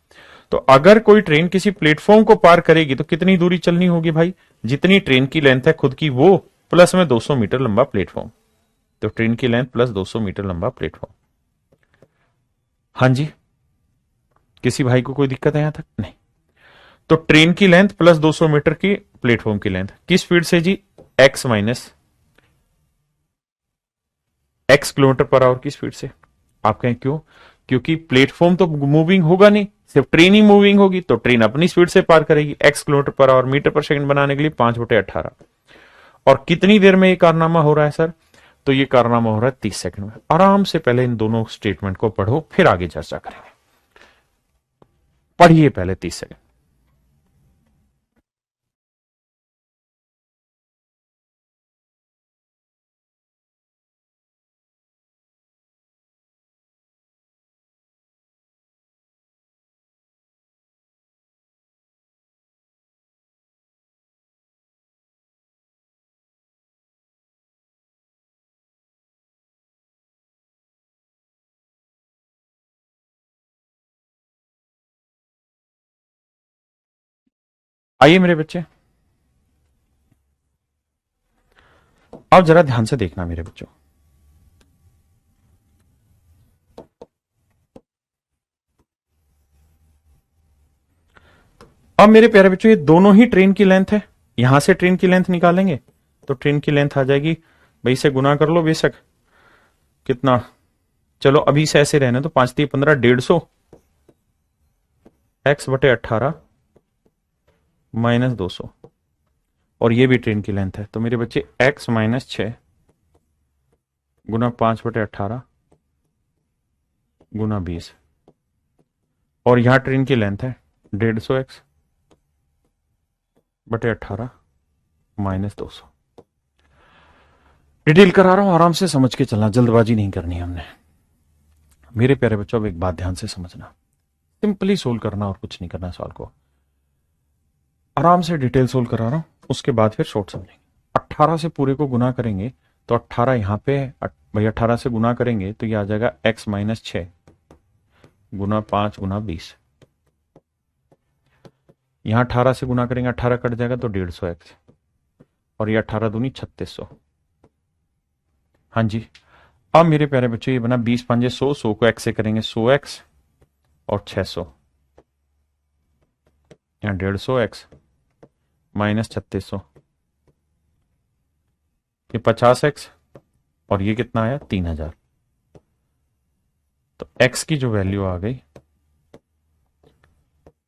तो अगर कोई ट्रेन किसी प्लेटफॉर्म को पार करेगी तो कितनी दूरी चलनी होगी भाई? जितनी ट्रेन की लेंथ है खुद की वो, प्लस में 200 मीटर लंबा प्लेटफॉर्म। तो ट्रेन की लेंथ प्लस 200 मीटर लंबा प्लेटफॉर्म। हां जी, किसी भाई को कोई दिक्कत है यहां तक? नहीं। तो ट्रेन की लेंथ प्लस 200 मीटर की प्लेटफॉर्म की लेंथ किस स्पीड से जी? x minus x kilometre per hour की स्पीड से। आप कहें क्यों? क्योंकि प्लेटफॉर्म तो मूविंग होगा नहीं, सिर्फ ट्रेन ही मूविंग होगी, तो ट्रेन अपनी स्पीड से पार करेगी। x किलोमीटर पर आवर मीटर पर सेकंड बनाने के लिए 5/18। और कितनी देर में ये कारनामा हो रहा है सर? तो ये कारनामा हो रहा है 30 सेकंड में। आराम से पहले इन दोनों स्टेटमेंट को पढ़ो, फिर आगे चर्चा करेंगे। पढ़िए पहले 30 सेकंड। आइए मेरे बच्चे, अब जरा ध्यान से देखना मेरे बच्चों। अब मेरे प्यारे बच्चों ये दोनों ही ट्रेन की लेंथ है, यहां से ट्रेन की लेंथ निकालेंगे तो ट्रेन की लेंथ आ जाएगी भाई, से गुना कर लो बेशक, कितना, चलो अभी से ऐसे रहने तो 5 × 3 = 15, 150 x/18 -200, और ये भी ट्रेन की लेंथ है। तो मेरे बच्चे x - 6 गुना 5/18 गुना 20, और यहां ट्रेन की लेंथ है 150x बटे 18 -200। डिटेल करा रहा हूं, आराम से समझ के चलना, जल्दबाजी नहीं करनी हमने। मेरे प्यारे बच्चों, अब एक बात ध्यान से समझना, सिंपली सोल्व करना और कुछ नहीं करना। सवाल को आराम से डिटेल सोल्व करा रहा हूं, उसके बाद फिर शॉर्ट समझेंगे। 18 से पूरे को गुना करेंगे तो 18 यहां पे भाई 18 से गुना करेंगे तो ये आ जाएगा x - 6 गुना 5 गुना 20। यहां 18 से गुना करेंगे, 18 कट जाएगा तो 150x, और ये 18 दूनी 3600। हाँ जी, अब मेरे प्यारे बच्चों ये बना 20 पंजे 100, 100 को x से करेंगे 100x और 600, यहाँ 150x माइनस 3600, ये 50x, और ये कितना आया 3000। तो x की जो वैल्यू आ गई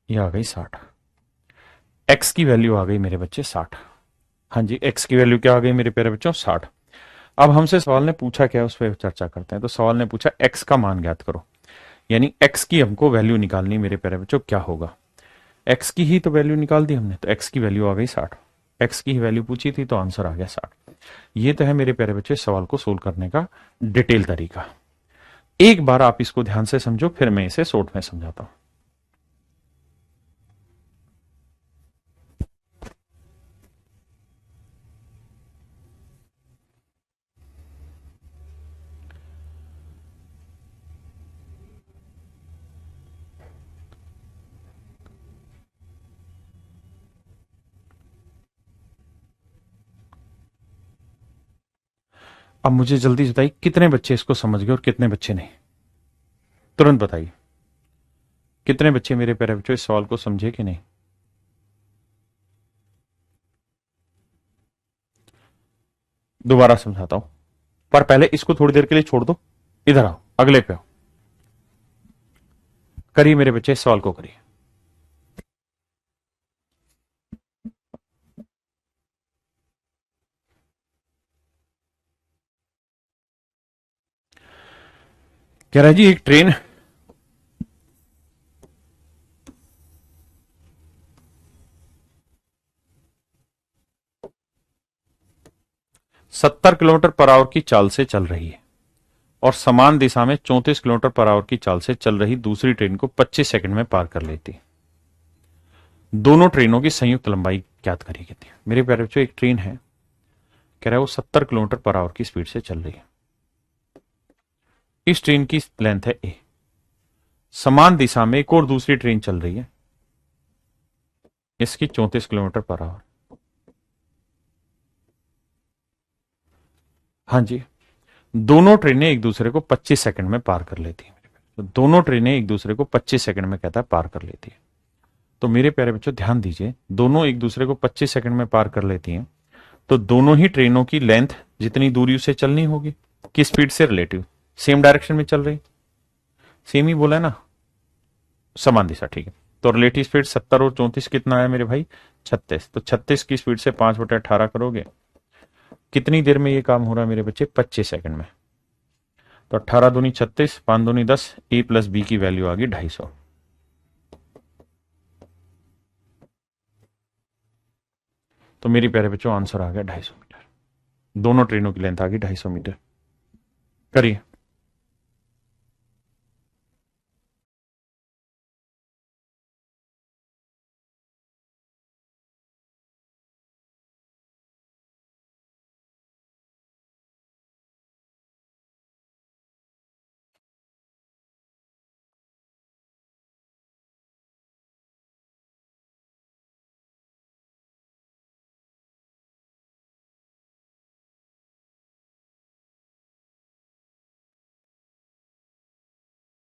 ये आ गई 60। x की वैल्यू आ गई मेरे बच्चे 60। हाँ जी, x की वैल्यू क्या आ गई मेरे प्यारे बच्चों 60। अब हमसे सवाल ने पूछा क्या, उस पर चर्चा करते हैं। तो सवाल ने पूछा x का मान ज्ञात करो, यानी x की हमको वैल्यू निकालनी। मेरे प्यारे बच्चों क्या होगा, x की ही तो वैल्यू निकाल दी हमने, तो x की वैल्यू आ गई 60। x की ही वैल्यू पूछी थी तो आंसर आ गया 60। ये तो है मेरे प्यारे बच्चे सवाल को सोल्व करने का डिटेल तरीका। एक बार आप इसको ध्यान से समझो, फिर मैं इसे शॉर्ट में समझाता हूं। अब मुझे जल्दी बताइए कितने बच्चे इसको समझ गए और कितने बच्चे नहीं, तुरंत बताइए कितने बच्चे मेरे प्यारे बच्चों इस सवाल को समझे कि नहीं। दोबारा समझाता हूं, पर पहले इसको थोड़ी देर के लिए छोड़ दो, इधर आओ, अगले पे आओ, करिए मेरे बच्चे इस सवाल को करिए। कह रहा है जी एक ट्रेन 70 किलोमीटर पर आवर की चाल से चल रही है और समान दिशा में 34 किलोमीटर पर आवर की चाल से चल रही दूसरी ट्रेन को 25 सेकंड में पार कर लेती है। दोनों ट्रेनों की संयुक्त लंबाई ज्ञात करिए कितनी। मेरे प्यारे बच्चों एक ट्रेन है, कह रहा है वो 70 किलोमीटर पर आवर की स्पीड से चल रही है। इस ट्रेन की लेंथ है a, समान दिशा में एक और दूसरी ट्रेन चल रही है, इसकी 34 किलोमीटर पर आवर। हाँ जी, दोनों ट्रेनें एक दूसरे को 25 सेकंड में पार कर लेती हैं। तो दोनों ट्रेनें एक दूसरे को 25 सेकंड में कहता है पार कर लेती है। तो मेरे प्यारे बच्चों ध्यान दीजिए, दोनों एक दूसरे को 25 सेकंड में पार कर लेती हैं, तो दोनों ही ट्रेनों की लेंथ जितनी दूरी उसे चलनी होगी, किस स्पीड से रिलेटिव, सेम डायरेक्शन में चल रही, सेम ही बोला है ना, समान दिशा, ठीक है। तो रिलेटिव स्पीड 70 और 34 कितना आया मेरे भाई 36। तो 36 की स्पीड से 5/18 करोगे, कितनी देर में ये काम हो रहा है मेरे बच्चे 25 सेकंड में। तो 18 दूनी 36, 5 दूनी 10, a प्लस बी की वैल्यू आ गई 250। तो मेरी प्यारे बच्चों आंसर आ गया 250 मीटर। दोनों ट्रेनों की लेंथ आ गई 250 मीटर। करिए।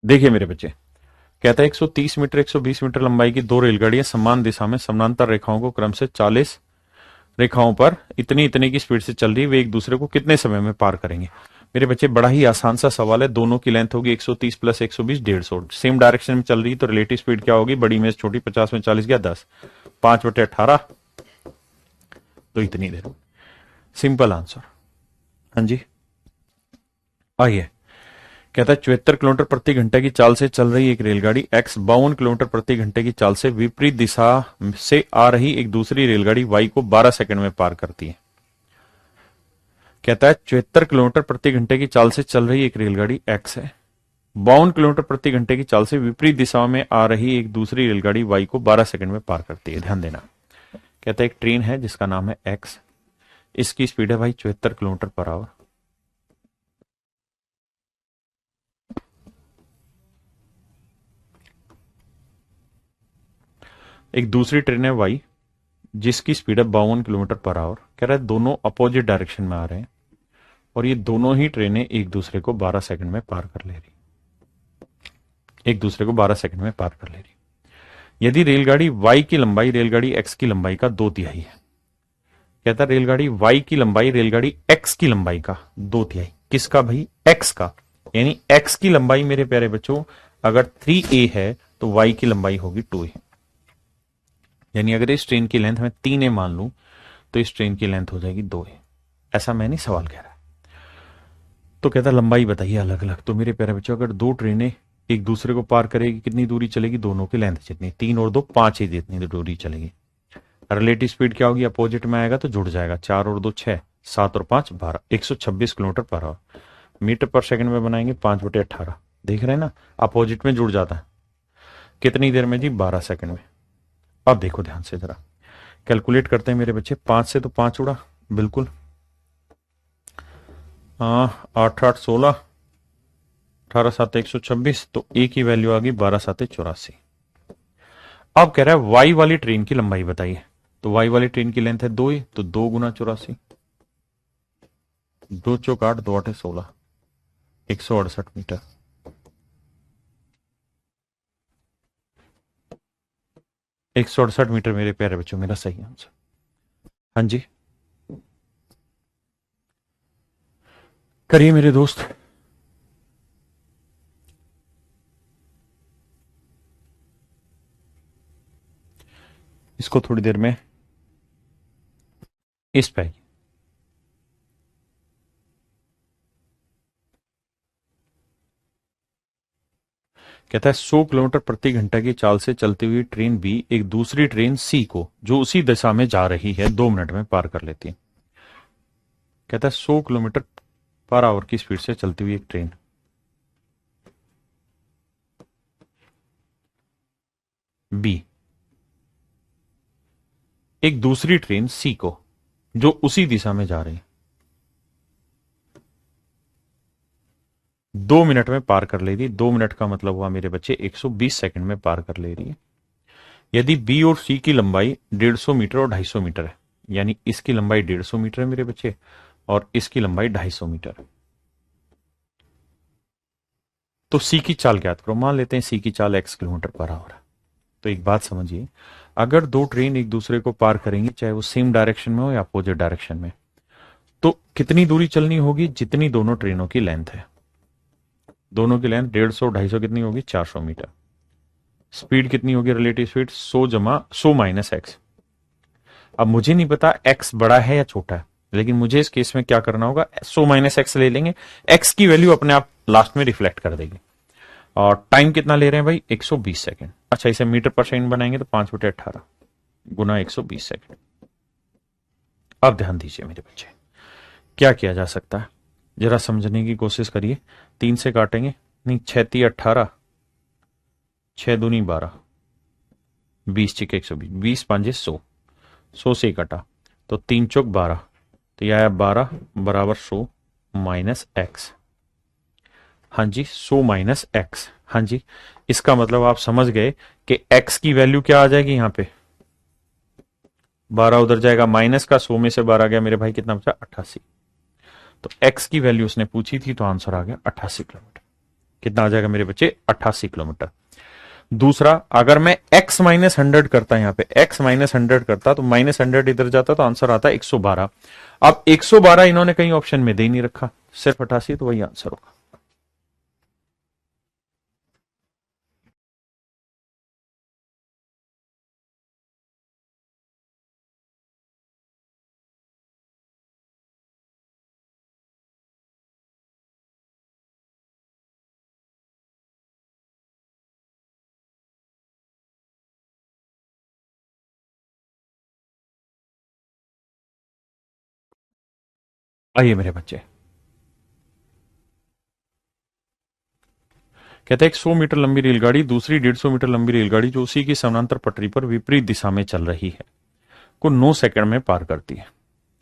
देखिए मेरे बच्चे, कहता है 130 मीटर 120 मीटर लंबाई की दो रेलगाड़ियां समान दिशा में समानांतर रेखाओं को क्रम से 40 रेखाओं पर इतनी इतनी की स्पीड से चल रही है, वे एक दूसरे को कितने समय में पार करेंगे। मेरे बच्चे बड़ा ही आसान सा सवाल है। दोनों की लेंथ होगी 130 प्लस 120 150, सेम डायरेक्शन में चल रही, तो रिलेटिव स्पीड क्या होगी, बड़ी में छोटी, 50 में 40 गया 10। 5/18, तो इतनी देर में। Simple answer. हाँ जी, आइए। कहता है 74 किलोमीटर प्रति घंटे की चाल से चल रही एक रेलगाड़ी एक्स 52 किलोमीटर प्रति घंटे की चाल से विपरीत दिशा से आ रही एक दूसरी रेलगाड़ी वाई को 12 सेकंड में पार करती है। कहता है 74 किलोमीटर प्रति घंटे की चाल से चल रही एक रेलगाड़ी एक्स है, 52 किलोमीटर प्रति घंटे की चाल से विपरीत दिशा में आ रही एक दूसरी रेलगाड़ी वाई को 12 सेकंड में पार करती है। ध्यान देना। कहता है एक ट्रेन है जिसका नाम है एक्स, इसकी स्पीड है भाई 74 किलोमीटर पर आवर। एक दूसरी ट्रेन है वाई जिसकी स्पीड है 52 किलोमीटर पर आवर। कह रहा है दोनों अपोजिट डायरेक्शन में आ रहे हैं और ये दोनों ही ट्रेनें एक दूसरे को 12 सेकंड में पार कर ले रही, एक दूसरे को 12 सेकंड में पार कर ले रही। यदि रेलगाड़ी वाई की लंबाई रेलगाड़ी एक्स की लंबाई का 2/3 है। कहता है रेलगाड़ी वाई की लंबाई रेलगाड़ी एक्स की लंबाई का 2/3। किसका भाई? एक्स का। यानी एक्स की लंबाई मेरे प्यारे बच्चों अगर 3a है तो वाई की लंबाई होगी 2a। यानी अगर इस ट्रेन की लेंथ मैं 3a मान लूं तो इस ट्रेन की लेंथ हो जाएगी 2a। ऐसा मैं नहीं, सवाल कह रहा है। तो कहता लंबाई बताइए अलग अलग। तो मेरे प्यारे बच्चों अगर दो ट्रेनें एक दूसरे को पार करेगी कितनी दूरी चलेगी? दोनों की लेंथ जितनी, 3 और 2 5 ही जितनी दूरी चलेगी। रिलेटिव स्पीड क्या होगी? अपोजिट में आएगा तो जुड़ जाएगा। 4 और 2 6, 7 और 5 12, 126 किलोमीटर पर आवर। मीटर पर सेकंड में बनाएंगे 5/18। देख रहे हैं ना, अपोजिट में जुड़ जाता है। कितनी देर में जी? 12 सेकंड में। अब देखो ध्यान से जरा, कैलकुलेट करते हैं मेरे बच्चे। 5 से तो 5 उड़ा, बिल्कुल। 8 8 16, 18 7 126, तो ए की वैल्यू आ गई 12 7 84। अब कह रहा है वाई वाली ट्रेन की लंबाई बताइए। तो वाई वाली ट्रेन की लेंथ है 2a, तो 2 गुना 84, 2 चौक 8, 2 8 16, 168 मीटर। एक 168 मीटर मेरे प्यारे बच्चों, मेरा सही आंसर। हाँ जी, करिए मेरे दोस्त। इसको थोड़ी देर में इस पे कहता है 100 किलोमीटर प्रति घंटा की चाल से चलती हुई ट्रेन बी एक दूसरी ट्रेन सी को जो उसी दिशा में जा रही है 2 मिनट में पार कर लेती है। कहता है 100 किलोमीटर पर आवर की स्पीड से चलती हुई एक ट्रेन बी एक दूसरी ट्रेन सी को जो उसी दिशा में जा रही है 2 मिनट में पार कर ले रही है। 2 मिनट का मतलब हुआ मेरे बच्चे 120 सेकंड में पार कर ले रही है। यदि बी और सी की लंबाई 150 मीटर और 250 मीटर है, यानी इसकी लंबाई 150 मीटर है मेरे बच्चे और इसकी लंबाई 250 मीटर है, तो सी की चाल ज्ञात करो। मान लेते हैं सी की चाल x किलोमीटर पर आवर है। तो एक बात समझिए, अगर दो ट्रेन एक दूसरे को पार करेंगी चाहे वो सेम डायरेक्शन में हो या अपोजिट डायरेक्शन में, तो कितनी दूरी चलनी होगी? जितनी दोनों ट्रेनों की लेंथ है। दोनों की लेंथ 150 250 कितनी होगी? 400 मीटर। स्पीड कितनी होगी? Relative speed 100 minus x. अब मुझे नहीं पता एक्स बड़ा है या छोटा है, लेकिन मुझे इस केस में क्या करना होगा? 100 माइनस एक्स ले लेंगे, एक्स की वैल्यू अपने आप लास्ट में रिफ्लेक्ट कर देगी। और टाइम कितना ले रहे हैं भाई? 120 सेकंड। अच्छा, इसे मीटर पर सेकंड बनाएंगे तो 5/18 गुना 120 सेकंड। अब ध्यान दीजिए मेरे बच्चे, क्या किया जा सकता है जरा समझने की कोशिश करिए। 3 से काटेंगे, नहीं, 6 3 18, 6 दूनी 12, 20 चिके 120, 20 5 100, 100 से कटा तो 3 चौक 12, तो यह आया 12 बराबर 100 माइनस एक्स। हाँ जी, 100 माइनस एक्स। हाँ जी, इसका मतलब आप समझ गए कि एक्स की वैल्यू क्या आ जाएगी यहाँ पे? 12 उधर जाएगा, माइनस का 100 में से 12 गया मेरे भाई, कितना बचा? 88। तो एक्स की वैल्यू उसने पूछी थी तो आंसर आ गया 88 किलोमीटर। कितना आ जाएगा मेरे बच्चे? 88 किलोमीटर। दूसरा, अगर मैं x माइनस 100 करता, यहाँ पे x माइनस 100 करता तो माइनस 100 इधर जाता तो आंसर आता 112। अब 112 इन्होंने कहीं ऑप्शन में दे नहीं रखा, सिर्फ 88, तो वही आंसर होगा। आइए मेरे बच्चे, कहते हैं एक 100 मीटर लंबी रेलगाड़ी दूसरी 150 मीटर लंबी रेलगाड़ी जो उसी की समानांतर पटरी पर विपरीत दिशा में चल रही है को 9 सेकंड में पार करती है।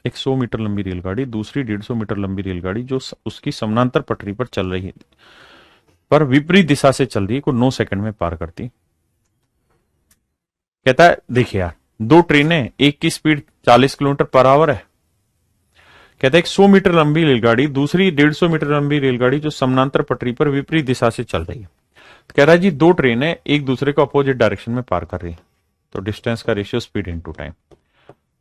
एक 100 मीटर लंबी रेलगाड़ी दूसरी 150 मीटर लंबी रेलगाड़ी जो उसकी समानांतर पटरी पर चल रही है पर विपरीत दिशा से चल रही है को 9 सेकंड में पार करती। कहता है देखिए यार, दो ट्रेनें, एक की स्पीड 40 किलोमीटर पर आवर है। कहता है एक 100 मीटर लंबी रेलगाड़ी दूसरी 150 मीटर लंबी रेलगाड़ी जो समानांतर पटरी पर विपरीत दिशा से चल रही है। तो कह रहा है जी दो ट्रेनें एक दूसरे को अपोजिट डायरेक्शन में पार कर रही है, तो डिस्टेंस का रेशियो स्पीड इनटू टाइम।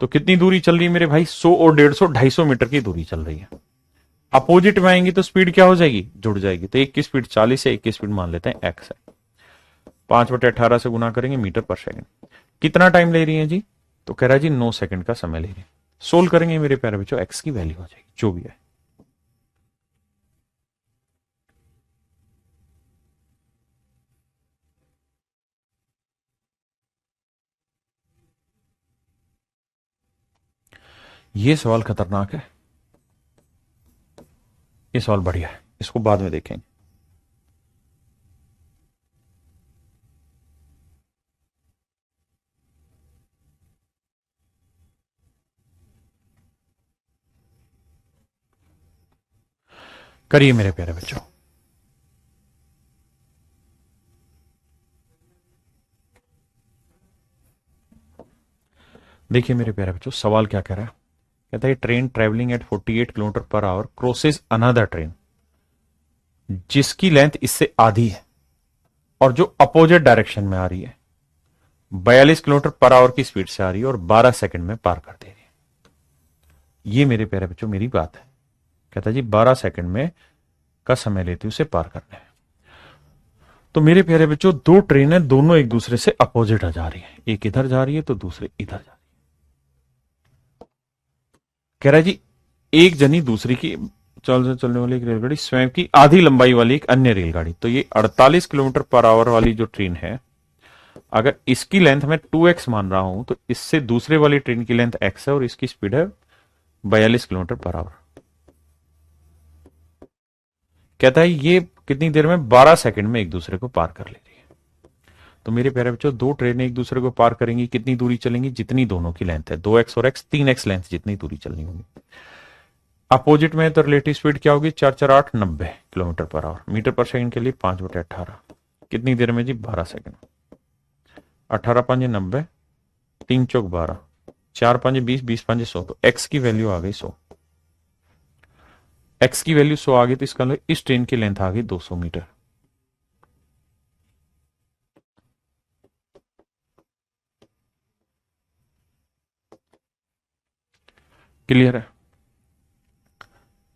तो कितनी दूरी चल रही है मेरे भाई? 100 और 150 250 मीटर की दूरी चल रही है। अपोजिट में आएंगी तो स्पीड क्या हो जाएगी? जुड़ जाएगी। तो एक की स्पीड 40 है, एक की स्पीड मान लेते हैं एक्स है। 5/18 से गुना करेंगे मीटर पर सेकंड। कितना टाइम ले रही है जी? तो कह रहा है जी 9 सेकंड का समय ले रही है। सोल्व करेंगे मेरे प्यारे बच्चों, एक्स की वैल्यू हो जाएगी जो भी है। ये सवाल खतरनाक है, ये सवाल बढ़िया है, इसको बाद में देखेंगे। करिए मेरे प्यारे बच्चों। देखिए मेरे प्यारे बच्चों, सवाल क्या कह रहा है? कहता है train travelling eight 48 kilometre per hour crosses another train जिसकी लेंथ इससे आधी है और जो अपोजिट डायरेक्शन में आ रही है, 42 किलोमीटर पर आवर की स्पीड से आ रही है और 12 सेकंड में पार कर दे रही है। ये मेरे प्यारे बच्चों मेरी बात है। कहता है जी 12 सेकंड में का समय लेती उसे पार करने में। तो मेरे प्यारे बच्चों दो ट्रेनें दोनों एक दूसरे से अपोजिट जा रही है, एक इधर जा रही है तो दूसरे इधर जा रही है। कह रहा है जी एक जनी दूसरी की चलने वाली एक रेलगाड़ी स्वयं की आधी लंबाई वाली एक अन्य रेलगाड़ी, तो ये 48 किलोमीटर पर आवर वाली जो ट्रेन है, अगर इसकी लेंथ मैं 2x मान रहा हूं तो इससे दूसरे वाली ट्रेन की लेंथ x है और इसकी स्पीड है 42 किलोमीटर पर आवर। कहता है ये कितनी देर में? 12 सेकंड में एक दूसरे को पार कर ले रही है। तो मेरे प्यारे बच्चों दो ट्रेनें एक दूसरे को पार करेंगी, कितनी दूरी चलेंगी? जितनी दोनों की लेंथ है, 2x और x 3x लेंथ जितनी दूरी चलनी होगी। अपोजिट में तो रिलेटिव स्पीड क्या होगी? 4×4=8 90 किलोमीटर पर आवर। मीटर पर सेकंड के लिए 5/18 कितनी देर में जी? 12 सेकंड। 18×5 90, 3×4 12, 4×5 20, 20×5 100। तो x की वैल्यू आ गई 100। x की वैल्यू 100 आ गई तो इसका मतलब इस ट्रेन की लेंथ आ गई 200 मीटर। क्लियर है?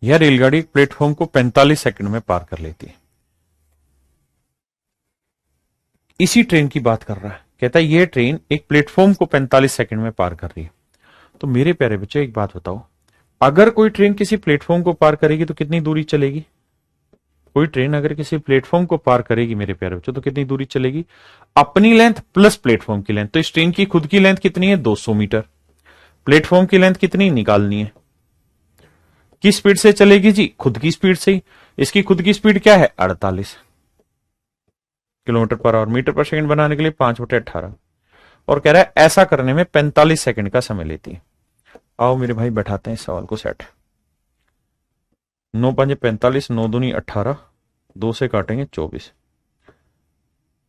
यह रेलगाड़ी प्लेटफॉर्म को 45 सेकंड में पार कर लेती है। इसी ट्रेन की बात कर रहा है। कहता है यह ट्रेन एक प्लेटफॉर्म को 45 सेकंड में पार कर रही है। तो मेरे प्यारे बच्चों एक बात बताओ, अगर कोई ट्रेन किसी प्लेटफॉर्म को पार करेगी तो कितनी दूरी चलेगी? कोई ट्रेन अगर किसी प्लेटफॉर्म को पार करेगी मेरे प्यारे बच्चों तो कितनी दूरी चलेगी? अपनी लेंथ प्लस प्लेटफॉर्म की लेंथ। तो इस ट्रेन की खुद की लेंथ कितनी है? 200 मीटर। प्लेटफॉर्म की लेंथ कितनी निकालनी है? किस स्पीड से चलेगी जी? खुद की स्पीड से ही। इसकी खुद की स्पीड क्या है? 48 किलोमीटर पर आवर। मीटर पर सेकंड बनाने के लिए 5/18 और कह रहा है ऐसा करने में 45 सेकंड का समय लेती है। आओ मेरे भाई बैठाते हैं इस सवाल को सेट। 9×5 45, 9×2 18, 2 से काटेंगे 24,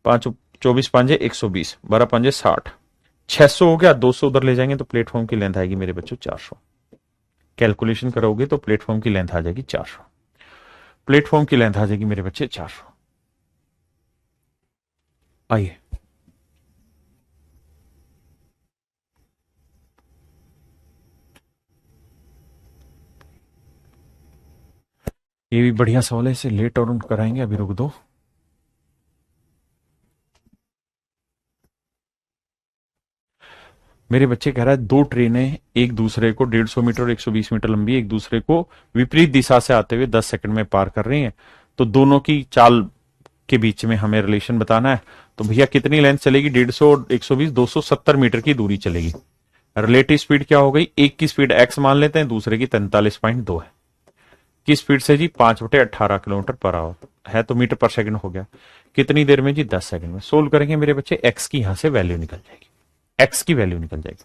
5 24×5 120, 12×5 60, 600 हो गया। 200 उधर ले जाएंगे तो प्लेटफॉर्म की लेंथ आएगी मेरे बच्चों 400। कैलकुलेशन करोगे तो प्लेटफॉर्म की लेंथ आ जाएगी 400। प्लेटफॉर्म की लेंथ आ जाएगी मेरे बच्चे 400। आइए ये भी बढ़िया सवाल है, इसे लेट और कराएंगे, अभी रुक दो। मेरे बच्चे कह रहा है दो ट्रेनें एक दूसरे को 150 मीटर और 120 मीटर लंबी एक दूसरे को विपरीत दिशा से आते हुए 10 सेकंड में पार कर रही हैं। तो दोनों की चाल के बीच में हमें रिलेशन बताना है। तो भैया कितनी लेंथ चलेगी? 150 और 120 270 मीटर की दूरी चलेगी। रिलेटिव स्पीड क्या हो गई? एक की स्पीड x मान लेते हैं, दूसरे की 43.2 है। किस स्पीड से जी? 5/18 किलोमीटर पर आवर है, तो मीटर पर सेकंड हो गया। कितनी देर में जी? 10 सेकंड में। सोल्व करेंगे मेरे बच्चे, एक्स की यहां से वैल्यू निकल जाएगी, एक्स की वैल्यू निकल जाएगी।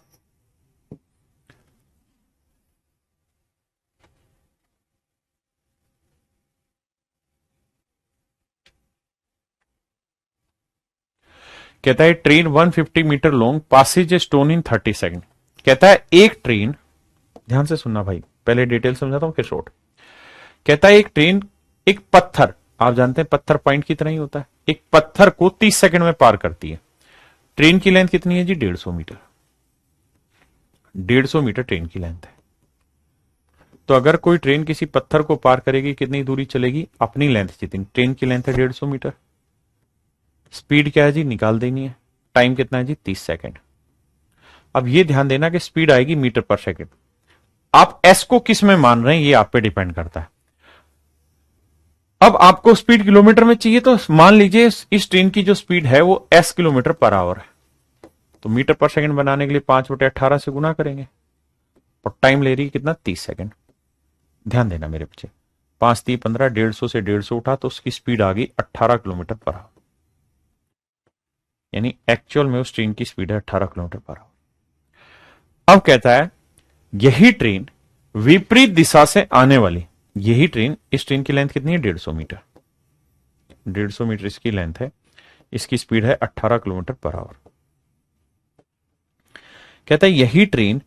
कहता है train 150 metre long passes a stone in 30 second. कहता है एक ट्रेन, ध्यान से सुनना भाई, पहले डिटेल समझाता हूं फिर शॉर्ट। कहता है एक ट्रेन एक पत्थर, आप जानते हैं पत्थर पॉइंट की तरह ही होता है, एक पत्थर को 30 सेकंड में पार करती है। ट्रेन की लेंथ कितनी है जी? 150 मीटर। 150 मीटर ट्रेन की लेंथ है। तो अगर कोई ट्रेन किसी पत्थर को पार करेगी, कितनी दूरी चलेगी? अपनी लेंथ जितनी। ट्रेन की लेंथ है 150 मीटर। स्पीड क्या है जी? निकाल देनी है। टाइम कितना है जी? 30 सेकंड। अब ये ध्यान देना कि स्पीड आएगी मीटर पर सेकंड। आप एस को किस में मान रहे हैं ये आप पे डिपेंड करता है। अब आपको स्पीड किलोमीटर में चाहिए, तो मान लीजिए इस ट्रेन की जो स्पीड है वो एस किलोमीटर पर आवर है, तो मीटर पर सेकंड बनाने के लिए 5/18 से गुना करेंगे, और टाइम ले रही है कितना? 30 सेकंड। ध्यान देना मेरे बच्चे, 5×3=15, 150 से 150 उठा तो उसकी स्पीड आ गई 18 किलोमीटर पर आवर, यानी एक्चुअल में उस ट्रेन की स्पीड है 18 किलोमीटर पर आवर। अब कहता है यही ट्रेन विपरीत दिशा से आने वाली, यही ट्रेन, इस ट्रेन की लेंथ कितनी है? 150 मीटर। 150 मीटर इसकी लेंथ है, इसकी स्पीड है 18 किलोमीटर पर आवर। कहता है यही ट्रेन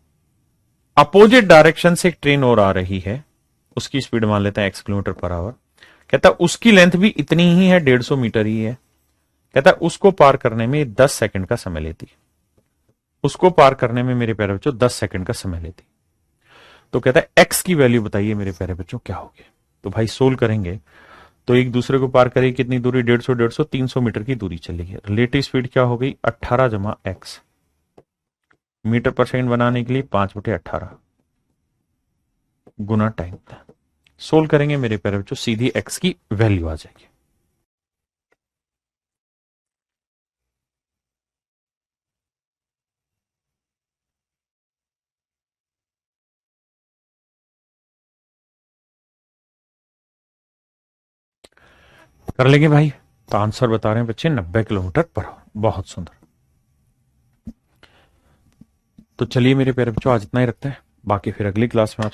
अपोजिट डायरेक्शन से एक ट्रेन और आ रही है, उसकी स्पीड मान लेते हैं x किलोमीटर पर आवर। कहता है उसकी लेंथ भी इतनी ही है, 150 मीटर ही है। कहता है उसको पार करने में 10 सेकंड का समय लेती है, उसको पार करने में मेरे प्यारे बच्चों 10 सेकंड का समय लेती। तो कहता है x की वैल्यू बताइए मेरे प्यारे बच्चों क्या होगी। तो भाई सोल्व करेंगे तो एक दूसरे को पार करेगी कितनी दूरी? 150 300 मीटर की दूरी चलेगी। रिलेटिव स्पीड क्या हो गई? 18 जमा x। मीटर पर सेकंड बनाने के लिए 5/18 गुना टाइम। सोल्व करेंगे मेरे प्यारे बच्चों, सीधी x की वैल्यू आ जाएगी। कर लेंगे भाई। तो आंसर बता रहे हैं बच्चे 90 किलोमीटर पर आवर। बहुत सुंदर। तो चलिए मेरे प्यारे बच्चों आज इतना ही रखते हैं, बाकी फिर अगली क्लास में आपसे